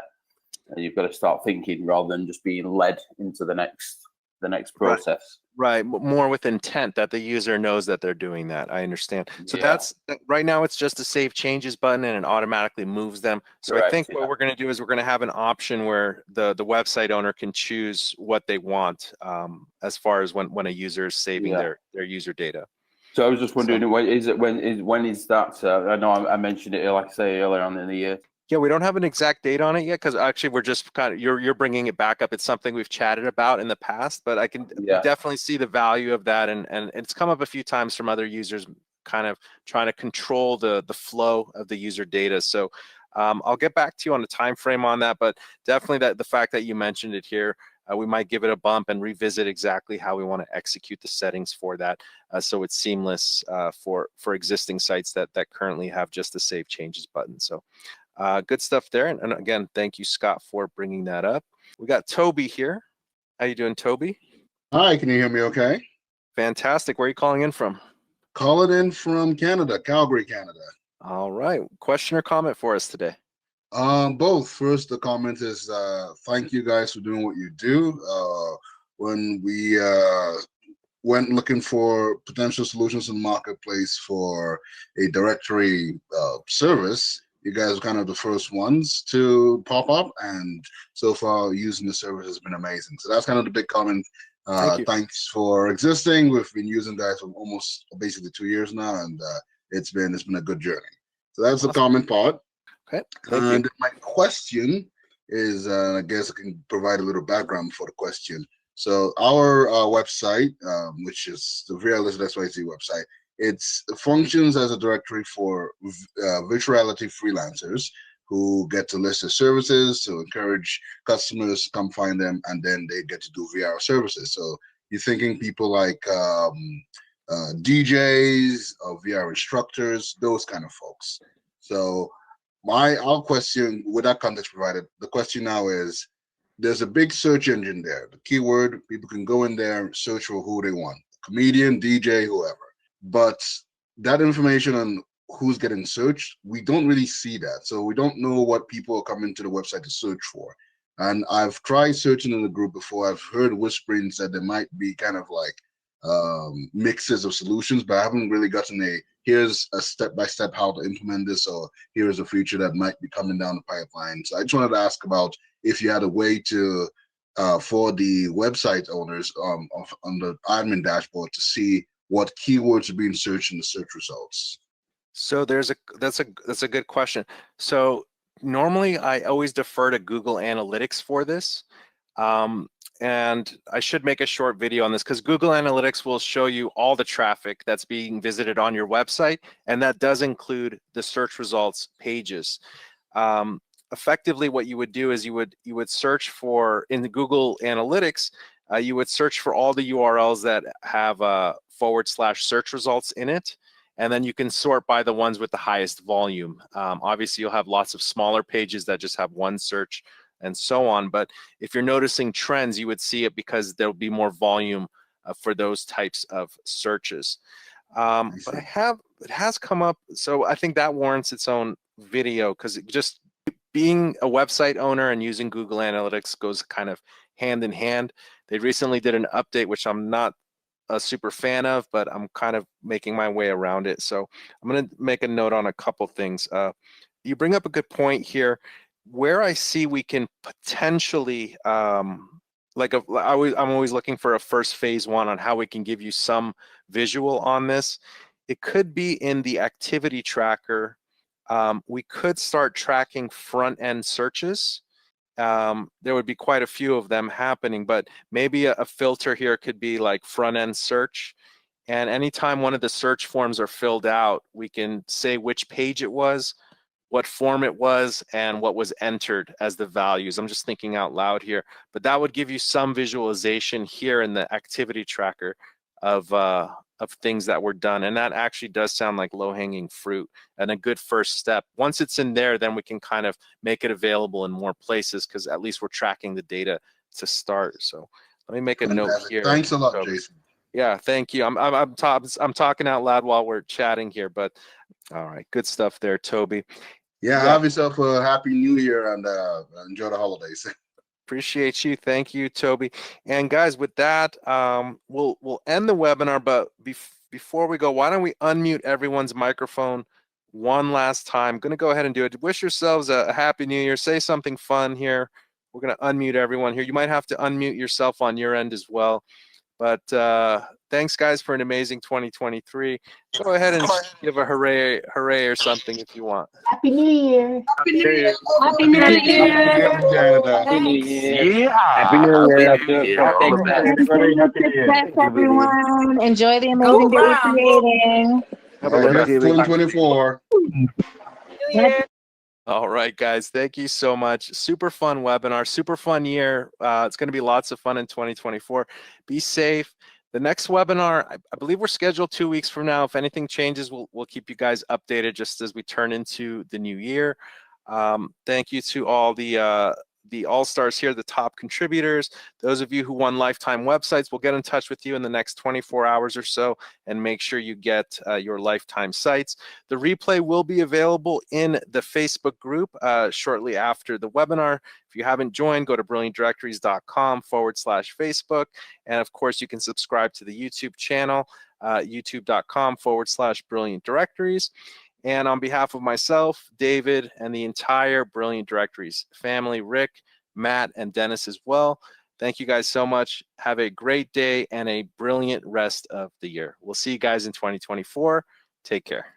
and you've got to start thinking rather than just being led into the next process. Right, more with intent that the user knows that they're doing that. I understand. So that's right now it's just a save changes button and it automatically moves them. So I think what we're going to do is we're going to have an option where the website owner can choose what they want as far as when a user is saving their user data. So I was just wondering, when is that? I know I mentioned it, like I say, earlier on in the year. Yeah, we don't have an exact date on it yet, because actually we're just kind of, you're bringing it back up. It's something we've chatted about in the past, but I can definitely see the value of that, and it's come up a few times from other users kind of trying to control the flow of the user data. So I'll get back to you on the time frame on that, but definitely that the fact that you mentioned it here, we might give it a bump and revisit exactly how we want to execute the settings for that, so it's seamless for existing sites that currently have just the save changes button. So good stuff there. And again, thank you, Scott, for bringing that up. We got Toby here. How you doing, Toby? Hi, can you hear me okay? Fantastic. Where are you calling in from? Calling in from Canada, Calgary, Canada. All right. Question or comment for us today? Both. First, the comment is thank you guys for doing what you do. When we went looking for potential solutions in the marketplace for a directory service, you guys are kind of the first ones to pop up, and so far using the service has been amazing. So that's kind of the big comment. Thanks for existing. We've been using guys for almost basically 2 years now, and it's been a good journey. So that's the comment part. Okay. And my question is, I guess I can provide a little background for the question. So our website, which is the Realist XYZ website, it functions as a directory for virtual reality freelancers who get to list their services to encourage customers to come find them, and then they get to do VR services. So you're thinking people like DJs or VR instructors, those kind of folks. So our question, with that context provided, the question now is, there's a big search engine there. The keyword, people can go in there, search for who they want, comedian, DJ, whoever. But that information on who's getting searched, we don't really see that. So we don't know what people are coming to the website to search for. And I've tried searching in the group before. I've heard whisperings that there might be kind of like mixes of solutions, but I haven't really gotten here's a step-by-step how to implement this, or here's a feature that might be coming down the pipeline. So I just wanted to ask about if you had a way to, for the website owners on the admin dashboard, to see what keywords are being searched in the search results. So that's a good question. So normally I always defer to Google Analytics for this. And I should make a short video on this, because Google Analytics will show you all the traffic that's being visited on your website, and that does include the search results pages. Effectively, what you would do is you would search for, in the Google Analytics, you would search for all the URLs that have / search results in it. And then you can sort by the ones with the highest volume. Obviously, you'll have lots of smaller pages that just have one search and so on. But if you're noticing trends, you would see it because there'll be more volume for those types of searches. But it has come up, so I think that warrants its own video, because just being a website owner and using Google Analytics goes kind of hand in hand. They recently did an update, which I'm not a super fan of, but I'm kind of making my way around it. So I'm going to make a note on a couple things. You bring up a good point here. Where I see we can potentially, I'm always looking for a first phase one on how we can give you some visual on this. It could be in the activity tracker. We could start tracking front end searches. There would be quite a few of them happening, but maybe a filter here could be like front end search. And anytime one of the search forms are filled out, we can say which page it was, what form it was, and what was entered as the values. I'm just thinking out loud here, but that would give you some visualization here in the activity tracker of things that were done. And that actually does sound like low-hanging fruit and a good first step. Once it's in there, then we can kind of make it available in more places, because at least we're tracking the data to start. So let me make a note here. Thanks a lot, Jason. Yeah, thank you. I'm talking out loud while we're chatting here, but all right, good stuff there, Toby. Yeah, have yourself a happy new year and enjoy the holidays. Appreciate you. Thank you, Toby. And guys, with that, we'll end the webinar, but before we go, why don't we unmute everyone's microphone one last time? I'm going to go ahead and do it. Wish yourselves a happy new year. Say something fun here. We're going to unmute everyone here. You might have to unmute yourself on your end as well. But thanks, guys, for an amazing 2023. Go ahead and give a hooray or something if you want. Happy New Year. Happy New Year. Happy New Year. Happy New Year. Happy New Year. Thanks, everyone. Enjoy the amazing day we're creating. Have a blessed 2024. All right, guys, thank you so much. Super fun webinar, super fun year. It's going to be lots of fun in 2024. Be safe. The next webinar, I believe we're scheduled 2 weeks from now. If anything changes, we'll keep you guys updated just as we turn into the new year. Thank you to all the all-stars here, the top contributors. Those of you who won lifetime websites, we'll get in touch with you in the next 24 hours or so and make sure you get your lifetime sites. The replay will be available in the Facebook group shortly after the webinar. If you haven't joined, go to brilliantdirectories.com/Facebook. And of course, you can subscribe to the YouTube channel, youtube.com/brilliantdirectories. And on behalf of myself, David, and the entire Brilliant Directories family, Rick, Matt, and Dennis as well, thank you guys so much. Have a great day and a brilliant rest of the year. We'll see you guys in 2024. Take care.